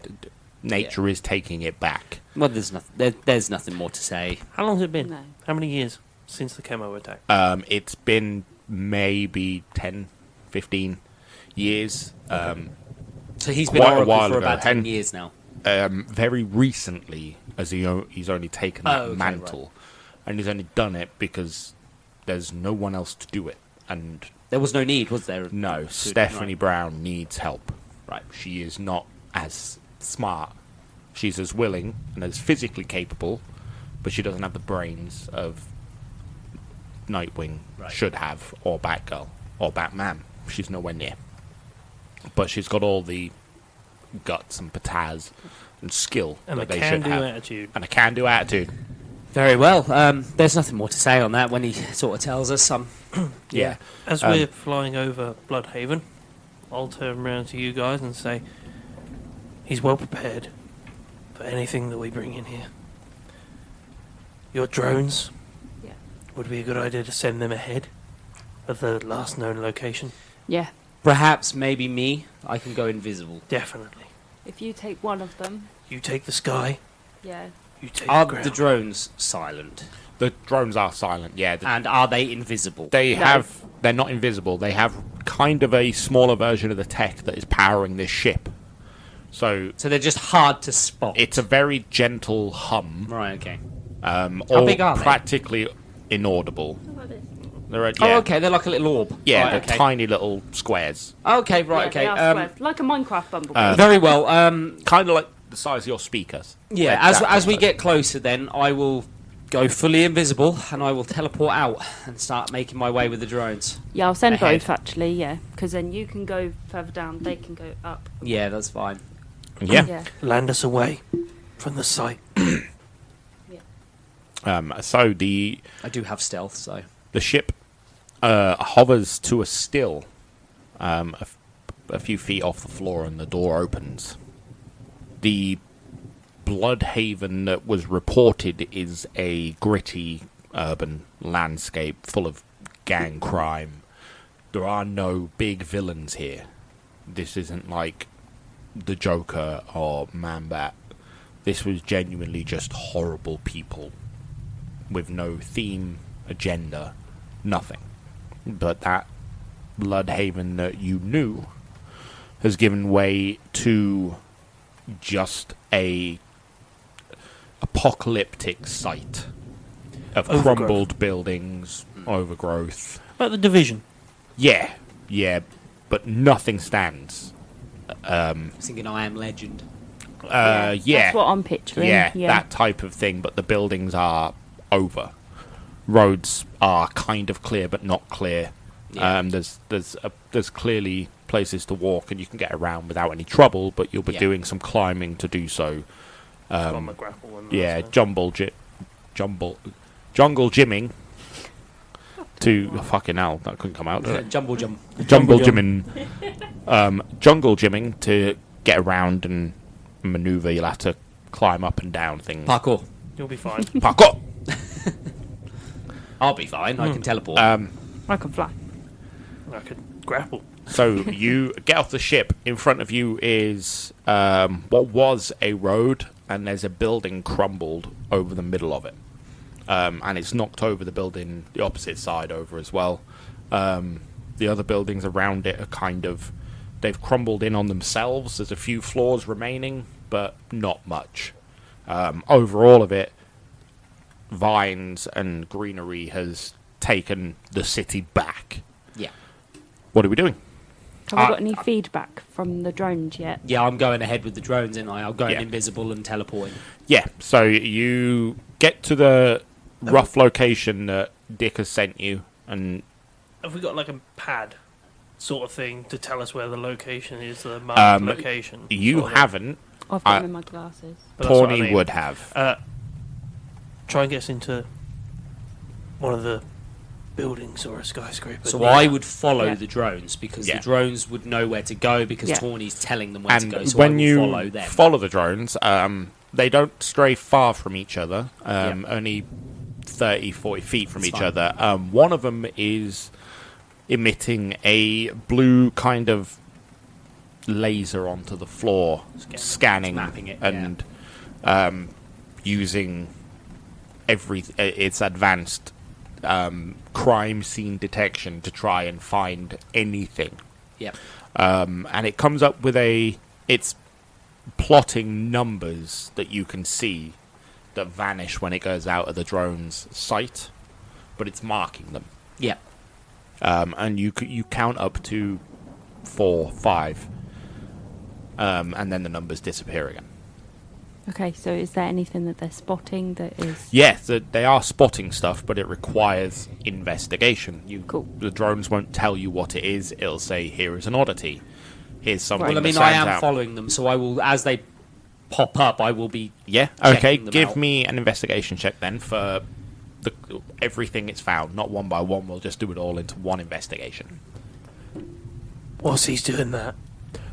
nature is taking it back.
Well, there's nothing. There's nothing more to say.
How long has it been?
No.
How many years since the chemo attack?
It's been maybe 10, 15 years.
So he's been
Quite a
Oracle
while
for
ago,
about 10
and-
years now.
Very recently, as he's only taken that
Oh, okay,
mantle. And he's only done it because there's no one else to do it. And
There was no need, was there?
no,
to-
Stephanie
right.
Brown needs help.
Right.
She is not as smart. She's as willing and as physically capable, but she doesn't have the brains of Nightwing
Right.
should have, or Batgirl, or Batman. She's nowhere near. But she's got all the guts and pizzazz and skill
And
that
a
they should
can-do
have.
attitude.
And a can-do attitude.
Very well. There's nothing more to say on that when he sort of tells us some.
Yeah.
As we're flying over Bloodhaven, I'll turn around to you guys and say, he's well prepared for anything that we bring in here. Your drones,
Yeah.
would be a good idea to send them ahead of the last known location.
Yeah.
Perhaps, maybe me. I can go invisible.
Definitely.
If you take one of them,
You take the sky.
yeah.
You take
Are
the ground.
the drones silent?
The drones are silent, yeah.
And are they invisible?
They're not invisible. They have kind of a smaller version of the tech that is powering this ship. So
So they're just hard to spot.
it's a very gentle hum.
Right, okay.
How
big are they?
Practically inaudible. They're
Oh, okay, they're like a little orb.
Yeah,
Right,
they're
okay.
tiny little squares.
Okay, right,
Yeah,
okay.
they are squares, like a Minecraft bumblebee.
Very well.
Kind of like the size of your speakers.
Yeah,
Like that
as we
size.
get closer, then I will go fully invisible and I will teleport out and start making my way with the drones.
Yeah, I'll send
ahead.
both actually. Yeah, because then you can go further down, they can go up.
Yeah, that's fine.
Yeah.
Yeah.
Land us away from the site.
So the
I do have stealth, so
ship hovers to a still, a few feet off the floor, and the door opens. The Bloodhaven that was reported is a gritty urban landscape full of gang crime. There are no big villains here. This isn't like the Joker or Man-Bat. This was genuinely just horrible people with no theme, agenda, nothing. But that Bloodhaven that you knew has given way to just a apocalyptic site of
Overgrowth.
crumbled buildings, overgrowth.
Like the Division.
Yeah, but nothing stands.
I was thinking I am Legend.
Yeah,
That's what I'm picturing.
yeah,
Yeah.
that type of thing. But the buildings are over. Roads are kind of clear, but not clear.
Yeah.
There's clearly places to walk, and you can get around without any trouble. But you'll be
Yeah.
doing some climbing to do so.
On the grapple one.
Yeah,
so.
jungle gymming. Fucking hell, that couldn't come out. Did it?
Jumble jump.
Jungle gymming. Jungle gymming to get around and maneuver. You'll have to climb up and down things.
Parkour.
You'll be fine.
Parkour.
I'll be fine. I can teleport.
I can fly.
I could grapple.
So you get off the ship. In front of you is what was a road, and there's a building crumbled over the middle of it. And it's knocked over the building, the opposite side over as well. The other buildings around it are they've crumbled in on themselves. There's a few floors remaining, but not much. Over all of it, vines and greenery has taken the city back.
yeah.
What are we doing?
Have we got any feedback from the drones yet?
Yeah, I'm going ahead with the drones, and I'll go
Yeah.
invisible and teleporting.
Yeah, so you get to the rough location that Dick has sent you, and
Have we got like a pad sort of thing to tell us where the location is, the marked location?
you
sort of?
haven't.
I've got them in my glasses.
But that's what I
Tawny
mean.
would have.
Try and get us into one of the buildings or a skyscraper.
So
near-
I would follow
Yeah.
the drones because
Yeah.
the drones would know where to go because
Yeah.
Tawny's telling them where to
And
go. So I
when
will
you
follow them.
follow the drones, they don't stray far from each other,
Yeah.
only 30, 40 feet from
That's
each
fine.
other. One of them is emitting a blue kind of laser onto the floor, scanning
Mapping it,
and using its advanced crime scene detection to try and find anything.
Yep.
And it comes up with it's plotting numbers that you can see that vanish when it goes out of the drone's sight, but it's marking them.
Yep.
And you count up to 4, 5, and then the numbers disappear again.
Okay, so is there anything that they're spotting that is...
Yes, they are spotting stuff, but it requires investigation.
Cool.
The drones won't tell you what it is. It'll say, here is an oddity. Here's something
Well, I
that
mean, I
stands
am
out.
following them, so I will, as they pop up, I will be.
Yeah, okay.
checking them
Give
out.
me an investigation check then for everything it's found. Not one by one. We'll just do it all into one investigation.
Whilst he's doing that,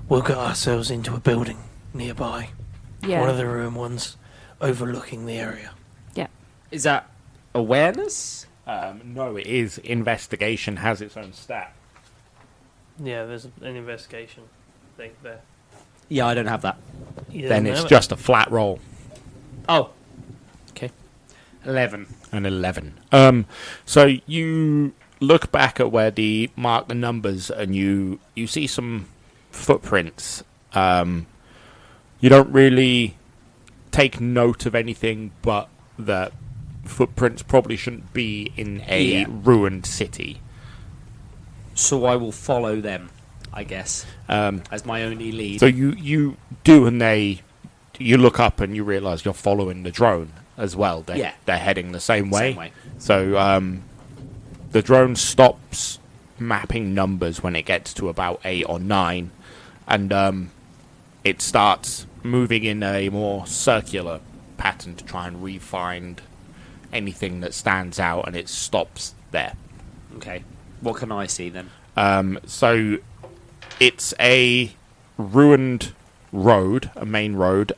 we'll get ourselves into a building nearby.
Yeah.
One of the ruined ones overlooking the area.
Yeah.
Is that awareness?
No, it is investigation. Has its own stat.
Yeah, there's an investigation thing there.
Yeah, I don't have that.
Then it's just a flat roll.
Oh. Okay. 11.
An 11. So you look back at where the mark the numbers, and you see some footprints. You don't really take note of anything, but that footprints probably shouldn't be in a ruined city.
So I will follow them, I guess, as my only lead.
So you do, and you look up and you realise you're following the drone as well. They're heading the same way.
Same way.
So the drone stops mapping numbers when it gets to about 8 or 9, and it starts moving in a more circular pattern to try and re-find anything that stands out, and it stops there.
Okay. What can I see then?
So it's a ruined road, a main road,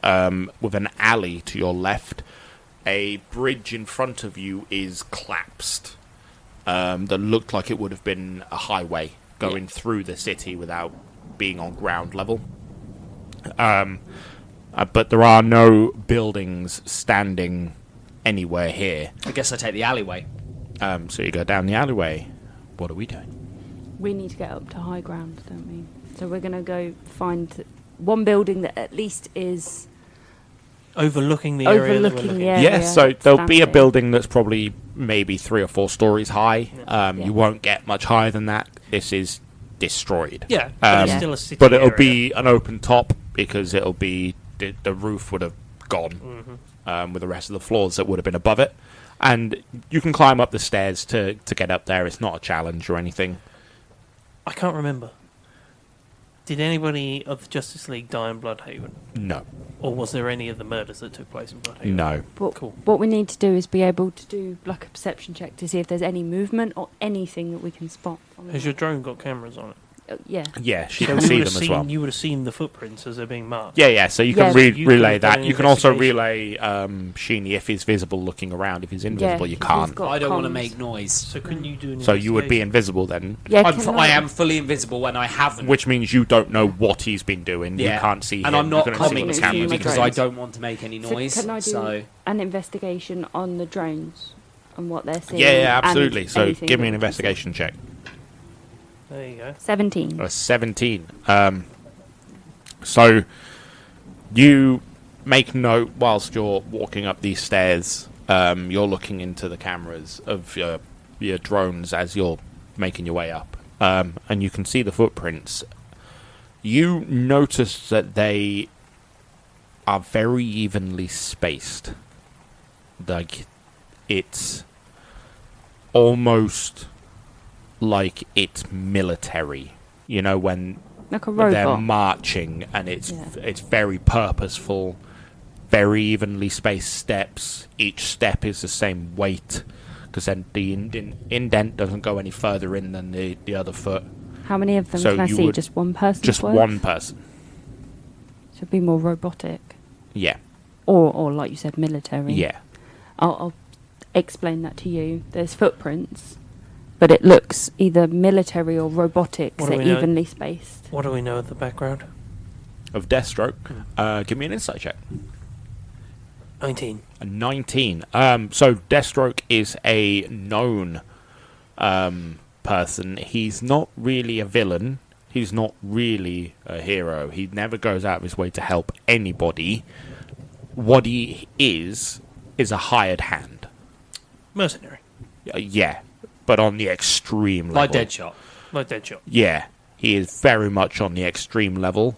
with an alley to your left. A bridge in front of you is collapsed. That looked like it would have been a highway going through the city without being on ground level. But there are no buildings standing anywhere here.
I guess I take the alleyway.
So you go down the alleyway. What are we doing?
We need to get up to high ground, don't we? So we're going to go find one building that at least is
overlooking the area. that we're
overlooking
looking
the
at.
area.
Yeah, so there'll be a
standing.
building that's probably maybe 3 or 4 stories high.
Yeah.
You won't get much higher than that. This is destroyed.
Yeah, but it's
Yeah.
still a city
But it'll
area.
be an open top because it'll be the roof would have gone with the rest of the floors that would have been above it. And you can climb up the stairs to get up there. It's not a challenge or anything.
I can't remember. Did anybody of the Justice League die in Bloodhaven?
No.
Or was there any of the murders that took place in Bloodhaven?
No.
But
Cool.
what we need to do is be able to do like a perception check to see if there's any movement or anything that we can spot. On
Has your drone got cameras on it?
yeah.
Yeah, she
So
can
we
see
would
them
have
as well.
You would have seen the footprints as they're being marked.
Yeah, so you
Yeah.
can
You could
relay
have done
that.
an
You can also
investigation.
relay Sheeny if he's visible looking around. If he's invisible, you
because
can't.
we've got
I don't want to
comms.
make noise.
So couldn't you do an
So you would be
investigation?
invisible then,
Yeah,
I am fully invisible when I haven't.
which means you don't know what he's been doing. You can't see him.
And I'm not
you can only see
coming
what
to
the
you
cameras are
because
doing.
I don't want to make any noise.
So can I do
so
an investigation on the drones and what they're seeing?
Yeah,
and
absolutely. So
anything
give me
that
an
we can see?
investigation check.
There you go.
17.
A 17. So you make note whilst you're walking up these stairs. You're looking into the cameras of your drones as you're making your way up, and you can see the footprints. You notice that they are very evenly spaced. Like it's almost like it's military. You know, when
Like a
they're
robot.
marching, and it's
Yeah.
it's very purposeful, very evenly spaced steps. Each step is the same weight, because then the indent doesn't go any further in than the other foot.
How many of them
So
can I
you
see?
would-
Just one person?
Just one person.
Should be more robotic.
Yeah,
Or like you said, military.
yeah.
I'll explain that to you. There's footprints, but it looks either military or robotic,
What
so
do we know?
evenly spaced.
What do we know of the background?
Of Deathstroke. Give me an insight check.
19.
A 19. So Deathstroke is a known person. He's not really a villain. He's not really a hero. He never goes out of his way to help anybody. What he is a hired hand.
Mercenary.
Yeah, but on the extreme level.
like Deadshot.
Like Deadshot.
Yeah, he is very much on the extreme level.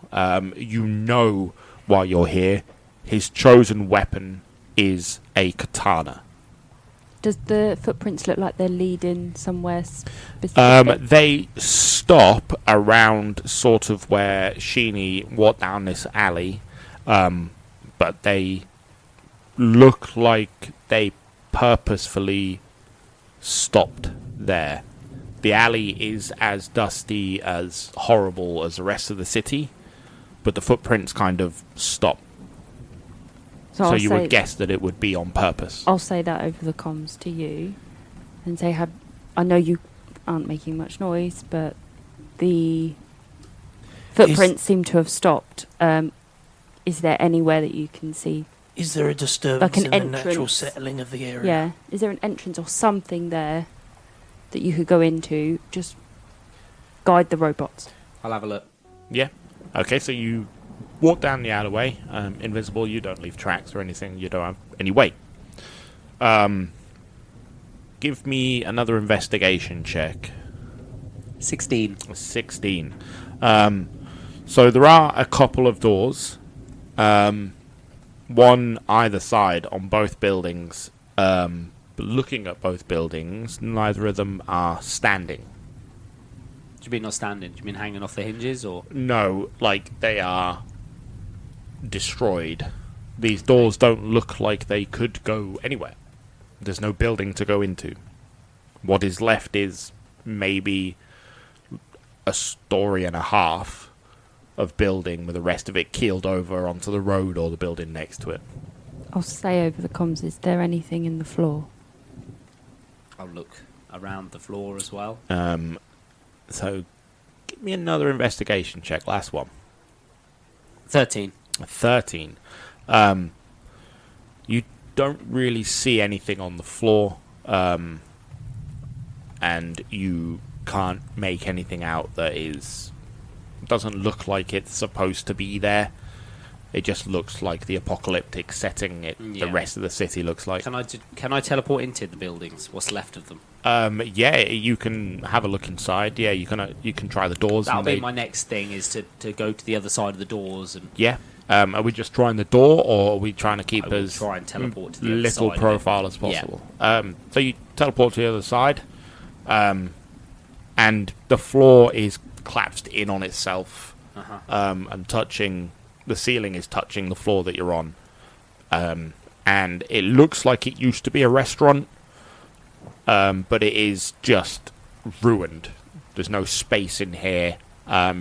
You know while you're here, his chosen weapon is a katana.
Does the footprints look like they're leading somewhere specific?
They stop around sort of where Sheeny walked down this alley, but they look like they purposefully stopped there. The alley is as dusty, as horrible as the rest of the city, but the footprints kind of stop. So
I'll
you
say-
would guess that it would be on purpose.
I'll say that over the comms to you and say, I know you aren't making much noise, but the Footprints seem to have stopped. Is there anywhere that you can see?
Is there a disturbance
Like an
in the natural
entrance.
settling of the area?
Yeah. Is there an entrance or something there that you could go into? Just guide the robots.
I'll have a look.
Yeah. Okay, so you walk down the alleyway. Invisible, you don't leave tracks or anything. You don't have any weight. Give me another investigation check.
16.
16. So there are a couple of doors. One either side on both buildings. But looking at both buildings, neither of them are standing.
Do you mean not standing? Do you mean hanging off the hinges, or...?
No, like they are destroyed. These doors don't look like they could go anywhere. There's no building to go into. What is left is maybe a story and a half of building with the rest of it keeled over onto the road or the building next to it.
I'll say over the comms, is there anything in the floor?
I'll look around the floor as well.
So give me another investigation check. Last one.
13.
13. You don't really see anything on the floor, and you can't make anything out that doesn't look like it's supposed to be there. It just looks like the apocalyptic setting the rest of the city looks like.
Can I teleport into the buildings? What's left of them?
Yeah, you can have a look inside. Yeah, you can try the doors.
That'll be my next thing, is to go to the other side of the doors and...
Yeah. Are we just trying the door, or are we trying to keep as
try and teleport to the other
little
side
profile as possible? Yeah. So you teleport to the other side, and the floor is collapsed in on itself, and touching the ceiling is touching the floor that you're on, and it looks like it used to be a restaurant, but it is just ruined. There's no space in here.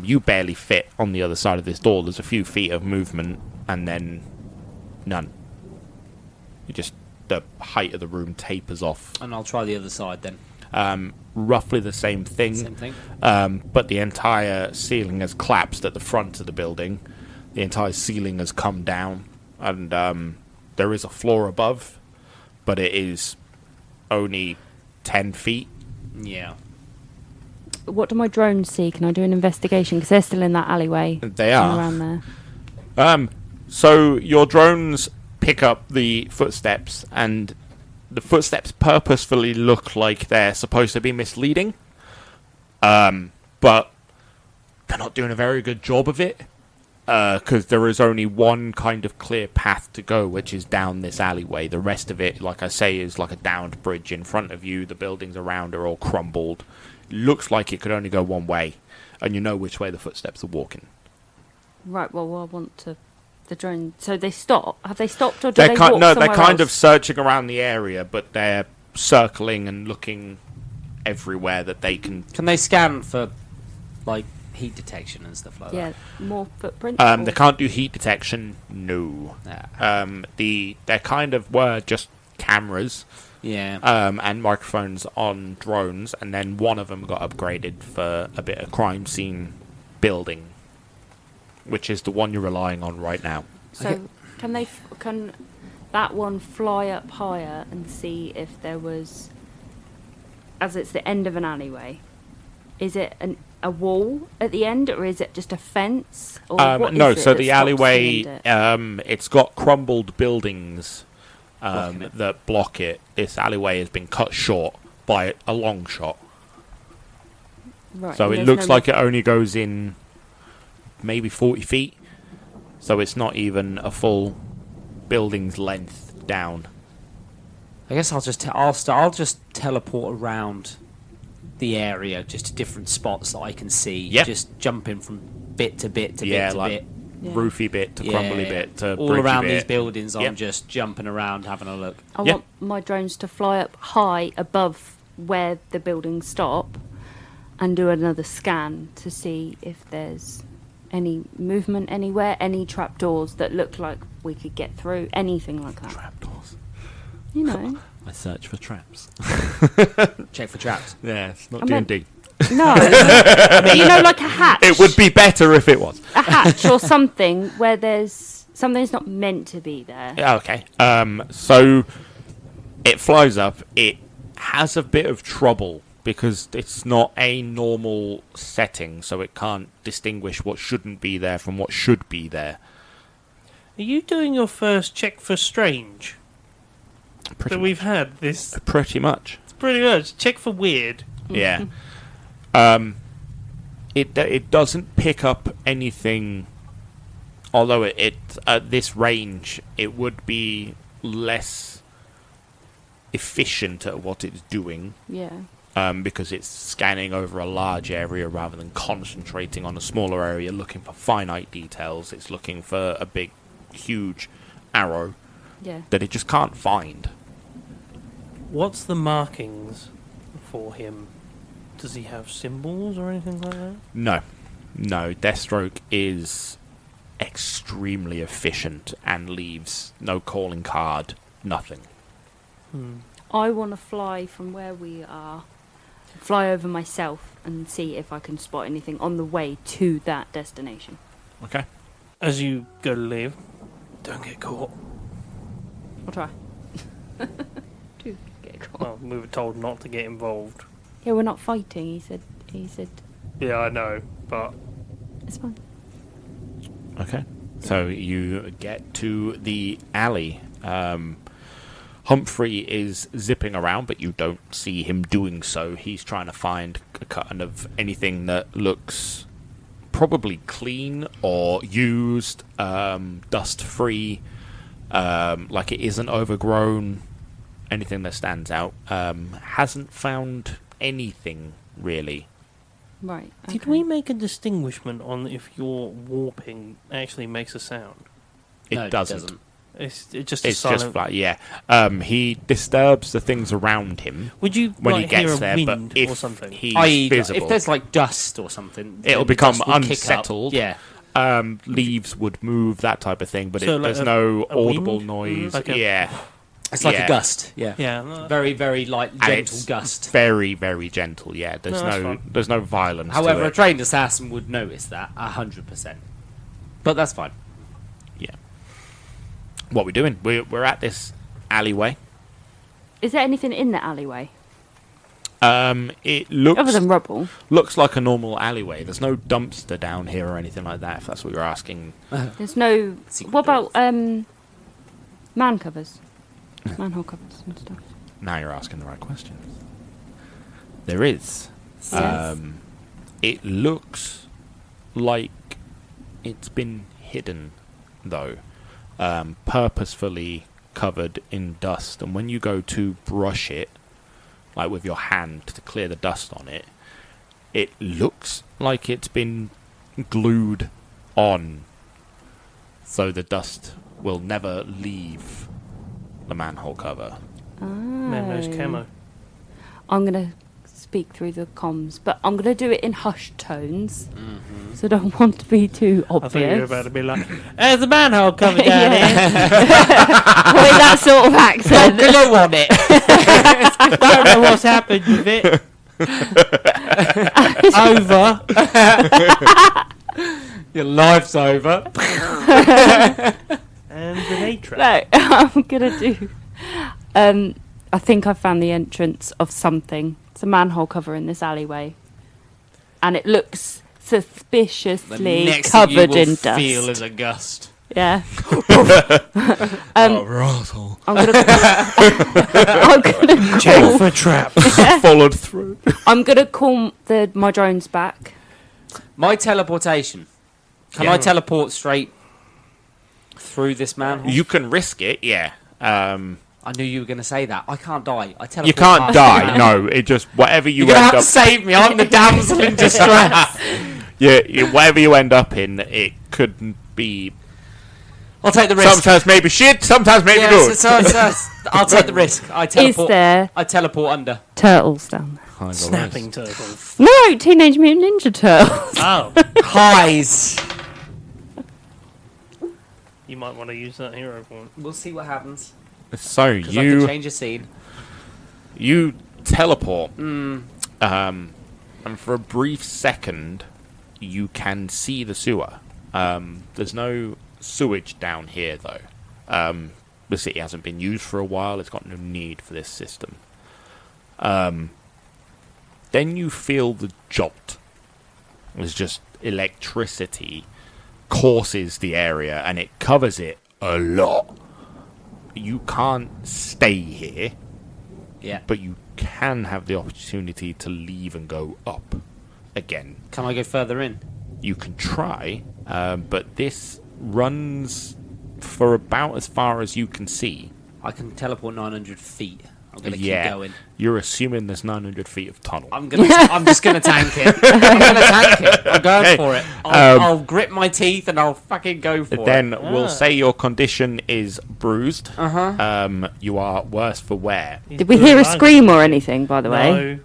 You barely fit on the other side of this door. There's a few feet of movement, and then none. The height of the room tapers off.
And I'll try the other side then.
Roughly the same thing.
Same thing.
But the entire ceiling has collapsed at the front of the building. The entire ceiling has come down, and there is a floor above, but it is only 10 feet.
Yeah.
What do my drones see? Can I do an investigation? Because they're still in that alleyway.
They are.
Around there.
So your drones pick up the footsteps, and the footsteps purposefully look like they're supposed to be misleading. But they're not doing a very good job of it. Because there is only one kind of clear path to go, which is down this alleyway. The rest of it, like I say, is like a downed bridge in front of you. The buildings around are all crumbled. Looks like it could only go one way, and you know which way the footsteps are walking.
Right, well, I want to... The drone... So they stop? Have they stopped, or do they walk
No,
somewhere
they're kind of
else?
searching around the area, but they're circling and looking everywhere that they can...
Can they scan for, like, heat detection and stuff like
Yeah, more footprints?
They can't do heat detection, no.
that?
There kind of were just cameras...
Yeah.
And microphones on drones, and then one of them got upgraded for a bit of crime scene building, which is the one you're relying on right now.
So can that one fly up higher and see if there was, as it's the end of an alleyway, is it a wall at the end, or is it just a fence? Or what
no,
is it
so
that
the
stops
alleyway,
the end
it's got crumbled buildings
Blocking
that block it. This alleyway has been cut short by a long shot.
Right,
So
and
it
there's
looks
no
like it only goes in maybe 40 feet. So it's not even a full building's length down.
I guess I'll just teleport around the area, just to different spots that I can see.
Yep.
Just jumping from bit to bit to
Yeah,
bit to
like
bit.
Yeah.
roofy bit to crumbly bit to
all
bridgy
around
bit.
these buildings.
Yep.
I'm just jumping around, having a look.
I
Yeah.
want my drones to fly up high above where the buildings stop and do another scan to see if there's any movement anywhere, any trapdoors that look like we could get through, anything like that.
Trapdoors.
You know.
I search for traps.
Check for traps.
Yeah, it's not
I meant-
D&D.
No. Like a hatch.
It would be better if it was.
A hatch or something where there's something that's not meant to be there.
Okay. So it flies up. It has a bit of trouble because it's not a normal setting, so it can't distinguish what shouldn't be there from what should be there.
Are you doing your first check for strange that we've had this?
Pretty much.
It's pretty much. Check for weird.
Yeah. It doesn't pick up anything, although it at this range it would be less efficient at what it's doing.
Yeah.
Because it's scanning over a large area rather than concentrating on a smaller area, looking for finite details. It's looking for a big, huge arrow that it just can't find.
What's the markings for him? Does he have symbols or anything like that?
No. Deathstroke is extremely efficient and leaves no calling card, nothing.
I want to fly from where we are, fly over myself and see if I can spot anything on the way to that destination.
Okay.
As you go to leave, don't get caught.
I'll try. To get caught.
Well, we were told not to get involved.
Yeah, we're not fighting, he said
Yeah, I know, but
it's fine.
Okay. So you get to the alley. Humphrey is zipping around, but you don't see him doing so. He's trying to find a kind of anything that looks probably clean or used, dust-free, like it isn't overgrown, anything that stands out. Hasn't found anything, really.
Right.
Did we make a distinguishment on if your warping actually makes a sound?
It doesn't.
It's just
It's
silent.
just flat, yeah. He disturbs the things around him
Would you
when he
hear
gets
a
there,
wind
but if
or something?
he's visible,
if there's like dust or something,
it'll
then
become
dust will kick up.
unsettled.
Yeah.
Leaves would move, that type of thing, but
So like
there's no
a
audible
wind?
noise.
Like a-
Yeah.
It's like
Yeah.
a gust. Yeah.
Yeah.
Very, very light,
And
gentle
it's
gust.
very, very gentle, yeah.
No, that's fine.
There's no violence
However,
to
a
it.
trained assassin would notice that 100%. But that's fine.
Yeah. What we're doing? We're at this alleyway.
Is there anything in the alleyway
It looks
other than rubble?
looks like a normal alleyway. There's no dumpster down here or anything like that, if that's what you're asking.
There's no.
Secret
What about
doors.
man covers, manhole covers and stuff?
Now you're asking the right questions. There is.
Yes.
It looks like it's been hidden, though. Purposefully covered in dust. And when you go to brush it, like with your hand to clear the dust on it, it looks like it's been glued on. So the dust will never leave the manhole cover.
Man knows camo.
I'm gonna speak through the comms, but I'm gonna do it in hushed tones, so I don't want to be too
I thought you were
obvious.
about to be like, there's the manhole cover down
Yeah.
here.
With that sort of accent.
Glue on it.
Don't know what's happened with it. Over.
Your life's over.
And grenade trap.
No, I'm gonna do. I think I found the entrance of something. It's a manhole cover in this alleyway, and it looks suspiciously
next
covered
thing you
in
will
dust.
feel is a gust.
Yeah.
Asshole.
I'm gonna. I'm gonna
Check
call.
for traps.
Followed through.
I'm gonna call my drones back.
My teleportation. Can
Yeah.
I teleport straight through this manhole?
You can risk it, yeah.
I knew you were going to say that. I can't die. I teleport
You can't
past
die.
the manhole.
No, it just whatever you
You're going to
end
have
up.
to save me. I'm the damsel in distress.
Yeah, whatever you end up in, it could be.
I'll take the risk.
Sometimes maybe shit, sometimes maybe
Yeah,
good.
I'll take the risk. I teleport.
Is there
I teleport under.
turtles down there?
Snapping turtles.
No, Teenage Mutant Ninja Turtles.
Oh.
Highs.
You might want to use that hero point.
We'll see what happens.
So
Because I can change a scene.
you teleport and for a brief second, you can see the sewer. There's no sewage down here, though. The city hasn't been used for a while. It's got no need for this system. Then you feel the jolt. It's just electricity courses the area, and it covers it a lot. You can't stay here.
Yeah.
But you can have the opportunity to leave and go up again.
Can I go further in?
You can try, but this runs for about as far as you can see.
I can teleport 900 feet. I'm going to keep
Yeah,
going.
you're assuming there's 900 feet of tunnel.
I'm just gonna tank it. I'm gonna tank it. I'm going for it. I'll grit my teeth and I'll fucking go for
Then
it.
we'll say your condition is bruised. You are worse for wear.
Did we hear a scream or anything, by the way?
No.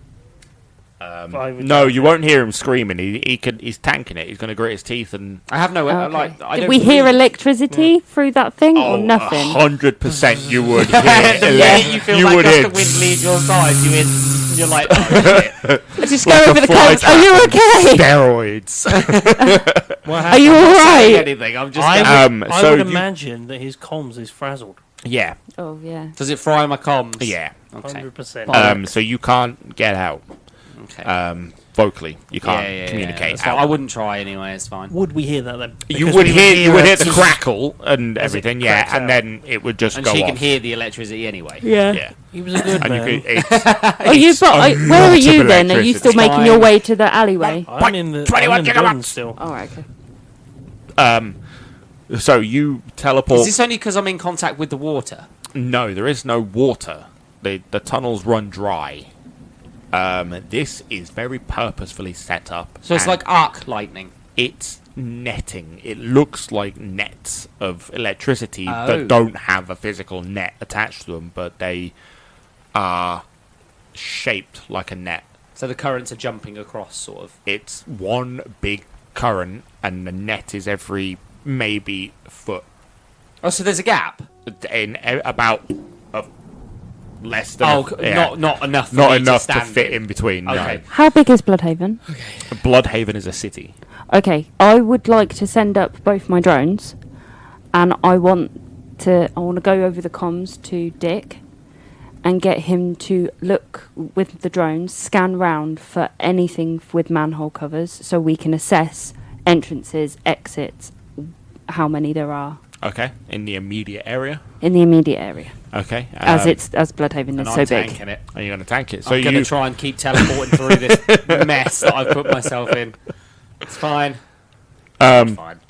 No, you won't hear him screaming. He's tanking it. He's going to grit his teeth and.
I have no
Okay.
I
Did
don't
we hear
believe-
electricity through that thing or nothing?
100% you would hear.
Yeah, you feel
you
like
would
just
hear.
the wind leave your side. You're like, oh, shit.
I just
like
go
a
over the
fly
coast. Are you okay?
Steroids.
What
Are you
happened?
Saying
alright?
anything? I'm just.
I
so
would
you-
imagine that his comms is frazzled.
Yeah,
Oh, yeah.
Does it fry my comms?
yeah.
Okay.
100%.
So you can't get out.
Okay.
Vocally, you can't
Yeah,
communicate
that's fine.
out.
I wouldn't try anyway. It's fine.
Would we hear that then?
You
Because
would
we
hear the
it-
crackle and
As it
everything, yeah,
cracks
and
out.
then it would just
And
go
she
off.
can hear the electricity anyway.
Yeah.
Yeah,
He was a good
and
man.
you could. It's,
Are you,
it's a
where are
lot
you
of
then? Are you still
electricity.
making your
Fine.
way to the alleyway?
I'm in the
21
I'm in the
gigawatts.
garden still.
All right, okay.
So you teleport.
Is this only because I'm in contact with the water?
No, there is no water. The tunnels run dry. This is very purposefully set up.
So it's
and
like arc lightning.
it's netting. It looks like nets of electricity
Oh.
that don't have a physical net attached to them, but they are shaped like a net.
So the currents are jumping across, sort of.
It's one big current, and the net is every maybe foot
Oh, so there's a gap.
in about less than
Oh, not enough. For
not
me
enough to
stand
fit in between.
Okay.
How big is Bloodhaven?
No, Bloodhaven is a city.
Okay, I would like to send up both my drones, and I want to go over the comms to Dick, and get him to look with the drones, scan round for anything with manhole covers, so we can assess entrances, exits, how many there are
Okay, in the immediate area.
in the immediate area,
Okay,
as Bloodhaven
And
is
I'm
so big.
tanking it.
are you going to tank it? So
I'm going to
you
try and keep teleporting through this mess that I've put myself in. It's fine. Fine.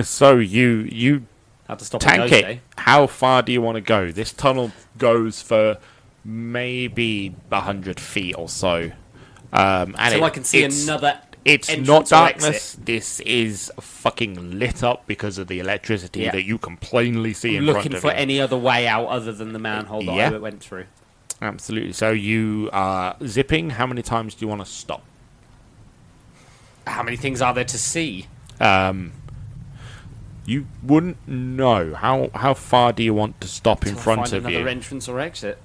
so you
Had to stop
tank
those
it.
day.
How far do you want to go? This tunnel goes for maybe 100 feet or so. And
So I can see another.
It's
entrance
not
or
darkness.
exit.
This is fucking lit up because of the electricity
Yeah.
that you can plainly see
I'm
in
looking
front of
for
you.
any other way out other than the manhole that
Yeah.
I went through.
Absolutely. So you are zipping. How many times do you want to stop?
How many things are there to see?
You wouldn't know. How far do you want to stop in
Till I
front
find
of
another
you?
entrance or exit.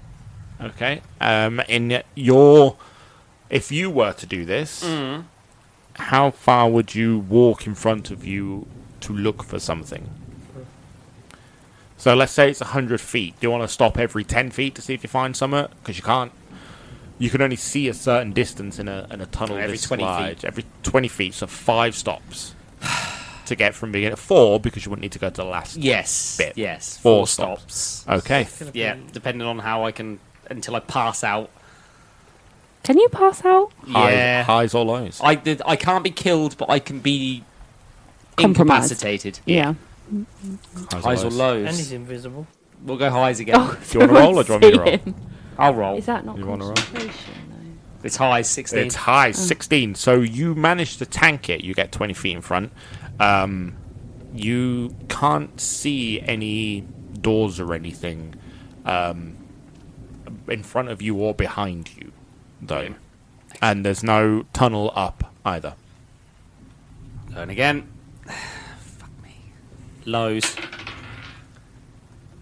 Okay. In your, if you were to do this, how far would you walk in front of you to look for something? So let's say it's 100 feet. Do you want to stop every 10 feet to see if you find something? Because you can't. You can only see a certain distance in a tunnel
Every
this
20 feet.
large. Every 20 feet, so 5 stops to get from beginning. 4 because you wouldn't need to go to the last.
Yes.
Bit.
Yes.
4
4
stops.
stops.
Okay.
Yeah, depending on how I can until I pass out.
Can you pass out?
Yeah.
Highs or lows?
I can't be killed, but I can be
Compromised.
incapacitated.
Yeah.
Highs or
And
lows.
he's invisible.
We'll go highs again.
Oh,
Do you want to roll or do you want me to roll?
I'll roll.
Is that not
You wanna roll?
concentration,
It's highs, 16.
It's high, 16. So you manage to tank it. You get 20 feet in front. You can't see any doors or anything in front of you or behind you, though. And there's no tunnel up either.
Going again. Fuck me. Lows.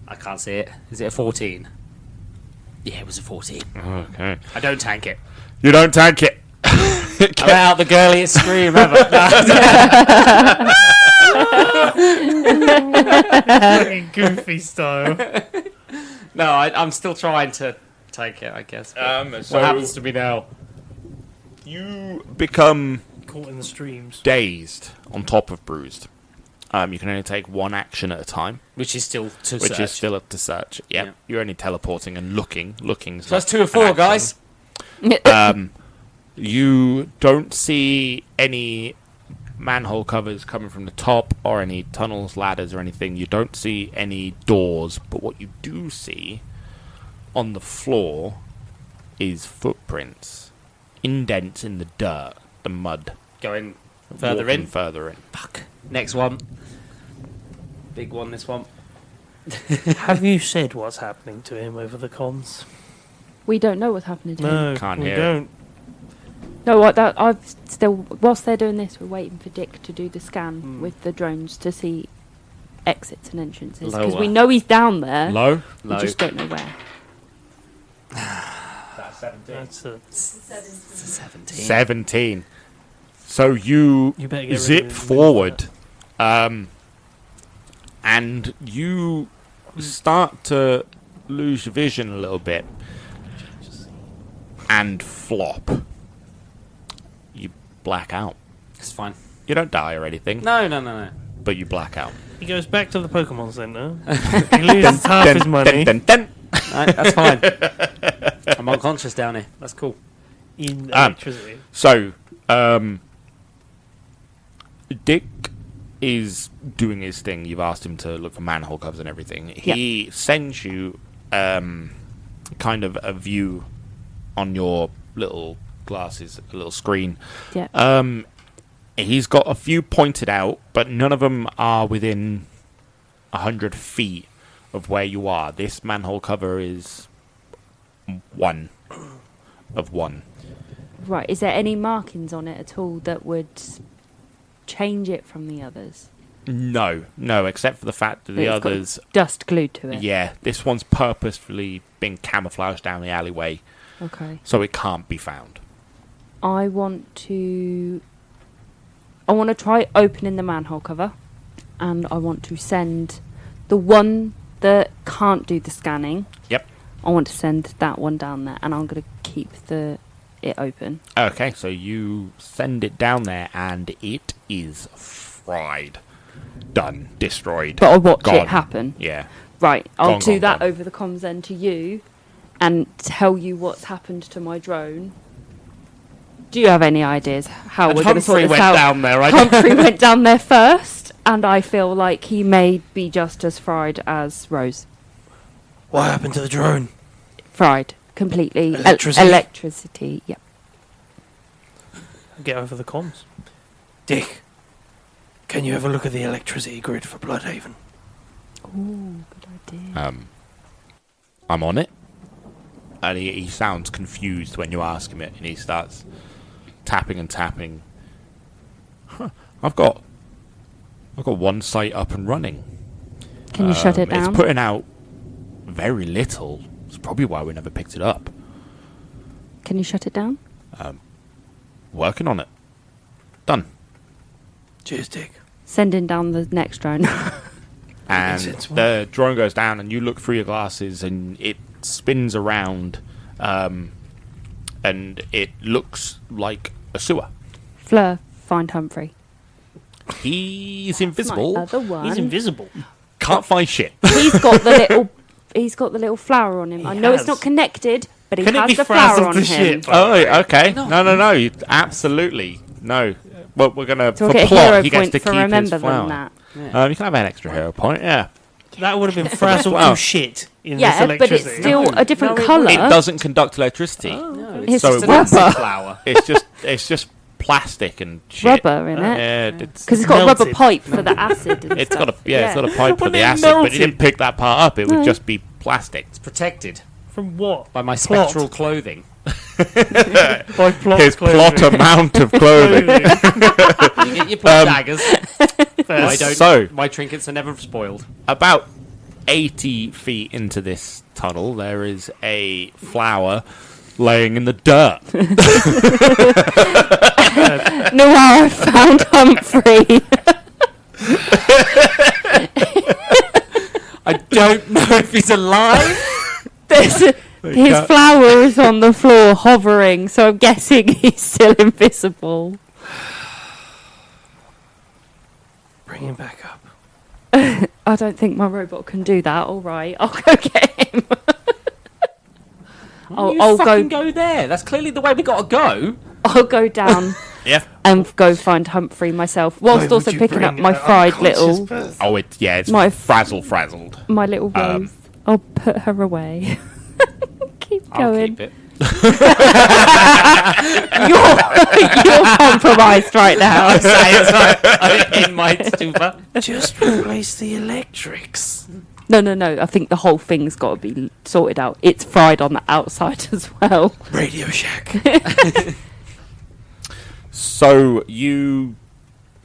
I can't see it. Is it a 14? Yeah, it was a 14.
Okay.
I don't tank it.
You don't tank it.
About the girliest scream ever.
Fucking goofy style.
No, I'm still trying to take it, I guess.
So
What happens to me now?
you become
Caught in the streams.
dazed on top of bruised. You can only take one action at a time,
Which is still to
which
search.
is still up to search. Yep.
Yeah.
You're only teleporting and looking. Looking's
So that's
not
2 or 4,
an
guys.
action. You don't see any manhole covers coming from the top or any tunnels, ladders, or anything. You don't see any doors, but what you do see on the floor is footprints, indents in the dirt, the mud.
Going further
Walking
in.
Further in.
Fuck. Next one. Big one, this one.
Have you said what's happening to him over the comms?
We don't know what's happening to him.
No,
Can't
we
hear.
don't.
No, I've still. Whilst they're doing this, we're waiting for Dick to do the scan with the drones to see exits and entrances because we
Lower.
know he's down there.
Low?
We just don't know where.
That's a,
17.
17. So you
you better get
zip
rid of him.
forward, and you start to lose your vision a little bit, and flop. You black out.
It's fine.
You don't die or anything,
No.
but you black out.
He goes back to the Pokemon Center. He loses half his money
Dun, dun.
No, that's fine. I'm unconscious down here. That's cool.
in electricity.
So, Dick is doing his thing. You've asked him to look for manhole covers and everything. He sends you kind of a view on your little glasses, a little screen.
Yeah.
He's got a few pointed out, but none of them are within 100 feet of where you are. This manhole cover is one of one.
Right. Is there any markings on it at all that would change it from the others?
No, except for the fact that the
It's got
others...
dust glued to it.
Yeah, this one's purposefully been camouflaged down the alleyway,
Okay.
so it can't be found.
I want to try opening the manhole cover, and I want to send the one that can't do the scanning.
Yep.
I want to send that one down there, and I'm going to keep it open.
Okay, so you send it down there, and it is fried. Done. Destroyed.
But I watch
Gone.
it happen.
Yeah.
Right, I'll
Gone,
do
gone,
that
gone.
over the comms then to you, and tell you what's happened to my drone. Do you have any ideas how
And
we're going to sort
Humphrey
this
went
out?
down there, right?
Humphrey went down there first, and I feel like he may be just as fried as Rose.
What happened to the drone?
Fried. Completely.
Electricity?
Electricity, yep.
Get over the comms. Dick, can you have a look at the electricity grid for Bloodhaven?
Ooh, good idea.
I'm on it. And he sounds confused when you ask him it, and he starts tapping and tapping. Huh, I've got one site up and running.
Can you shut it down?
It's putting out very little. It's probably why we never picked it up.
Can you shut it down?
Working on it. Done.
Cheers, Dick.
Sending down the next drone.
And
sense,
the drone goes down, and you look through your glasses, and it spins around, and it looks like a sewer.
Fleur, find Humphrey.
He's
My
invisible.
other one.
He's invisible.
Can't find shit.
He's got the little. He's got the little flower on him. I know it's
has.
not connected, but he
Can it
has
be
the flower
frazzled
on
to
him.
shit?
Oh, okay. No. Absolutely no. Well, we're gonna
So
for
we'll get a
plot.
hero
He gets
point
to
for
keep his
remember
flower.
than that.
You can have an extra hero point. Yeah.
That would have been frazzled
Wow.
to shit in this
Yeah, but
electricity.
it's still a different
No, it
colour.
It doesn't conduct electricity.
No,
It's
So
just
it
an
won't-
acid flower.
It's just plastic and shit.
Rubber in it.
Yeah, it's
Because it's got a rubber
melted.
pipe for the acid. And
it's
stuff.
got it's got a pipe for
When
the
it
acid, but
melted.
he didn't pick that part up. It would just be plastic.
It's protected
From what?
by my
Plot.
spectral clothing.
By plot
His
clothing.
plot amount of clothing.
You get your plot daggers. I don't.
So-
my trinkets are never spoiled.
About 80 feet into this tunnel, there is a flower laying in the dirt.
Noir found Humphrey.
I don't know if he's alive.
His flower is on the floor hovering, so I'm guessing he's still invisible.
Bring him back up.
I don't think my robot can do that. All right, I'll go get him.
I'll go there. That's clearly the way we got to go.
I'll go down
Yeah.
and go find Humphrey myself, whilst
Why
also
would you
picking up
bring
my
an
fried
unconscious
little,
person?
Oh, it's
My
frazzled.
my little rose. I'll put her away. Keep
I'll
going.
keep it.
You're compromised right now.
I'm in my stupor.
Just replace the electrics.
No. I think the whole thing's got to be sorted out. It's fried on the outside as well.
Radio Shack.
So you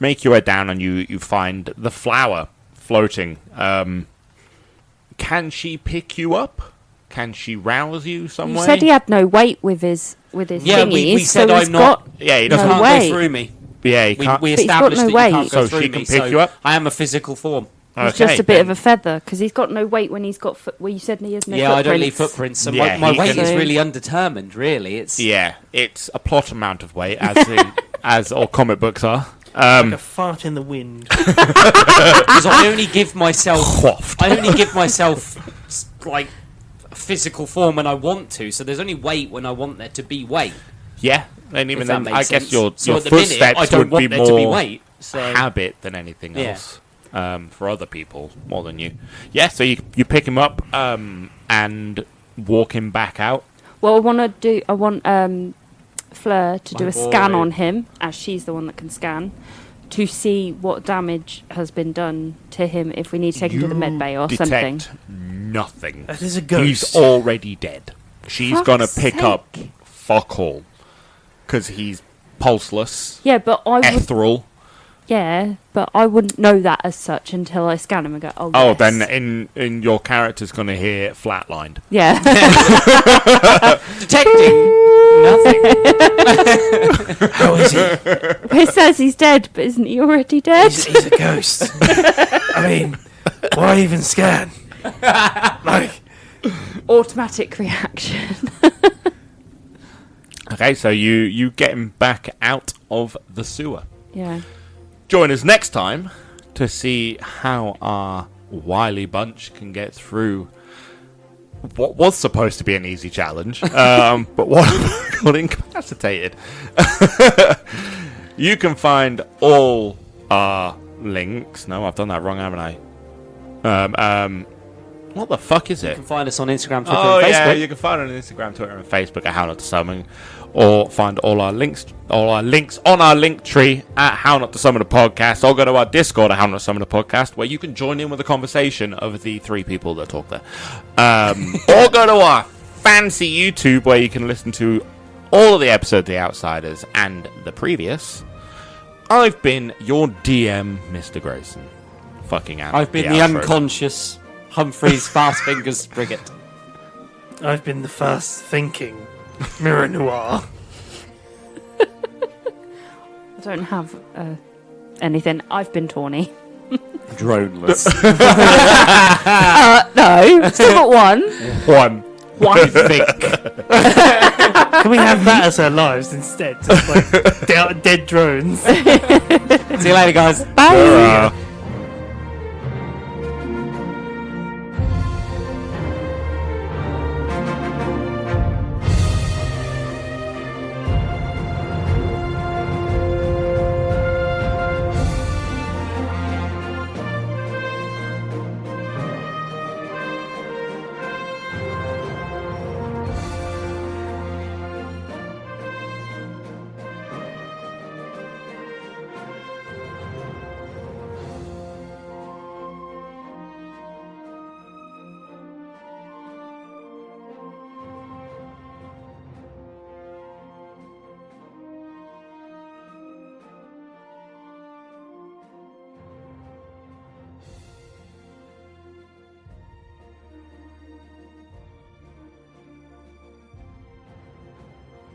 make your way down and you find the flower floating. Can she pick you up? Can she rouse you some
You
way?
said he had no weight with his
Yeah,
thingies,
we said
so he's
I'm not-
got
Yeah, he
You
doesn't.
No
can't
way.
go through me.
Yeah, he
We
can't.
he's got
established
no
that
weight.
you can't go
So
through
she
me.
can pick
So
you up?
I am a physical form.
It's
Okay,
just a bit
then.
of a feather because he's got no weight when he's got. Well, you said he has no
Yeah,
footprints.
I don't leave footprints. So
Yeah,
my
he
weight
can-
is really undetermined. Really, it's
Yeah, it's a plot amount of weight, as all comic books are.
Like a fart in the wind.
because I only give myself.
Waft.
I only give myself like physical form when I want to. So there's only weight when I want there to be weight.
Yeah, and even
If that
then,
makes
I guess
sense.
your
So at the minute,
footsteps
I don't
would
want
be
there to be
more
weight. So
habit than anything
Yeah.
else. For other people, more than you. Yeah, so you pick him up and walk him back out.
Well, I want Fleur to do
My
a scan
boy.
on him, as she's the one that can scan, to see what damage has been done to him. If we need to take him to the med bay or
detect
something.
nothing.
That is a ghost.
He's already dead. She's
Fuck's
gonna pick up
sake.
fuck all because he's pulseless,
Yeah, but I would.
ethereal.
Yeah, but I wouldn't know that as such until I scan him and go. Oh,
Oh,
yes.
then in your character's gonna hear flatlined.
Yeah.
detecting nothing.
How is he?
It says he's dead, but isn't he already dead?
He's a ghost. I mean, why even scan? Like,
Automatic reaction.
Okay, so you get him back out of the sewer.
Yeah.
Join us next time to see how our wily bunch can get through what was supposed to be an easy challenge, but what got incapacitated. You can find all our links. No, I've done that wrong, haven't I? What the fuck is
You
it?
can find us on Instagram, Twitter,
Oh
and
yeah,
Facebook.
you can find it on Instagram, Twitter, and Facebook at How Not to Summon, or find all our links on our link tree at How Not to Summon the Podcast, or go to our Discord at How Not to Summon the Podcast, where you can join in with the conversation of the three people that talk there, or go to our fancy YouTube where you can listen to all of the episodes of The Outsiders and the previous. I've been your DM, Mr. Grayson. Fucking out.
I've been the
outro.
unconscious Humphrey's fast fingers Spriggot.
I've been the fast thinking Mirror Noir.
I don't have anything. I've been Tawny.
Droneless.
No, still got one.
One.
One.
Think.
Can we have that as our lives instead? Just like dead drones.
See you later, guys.
Bye.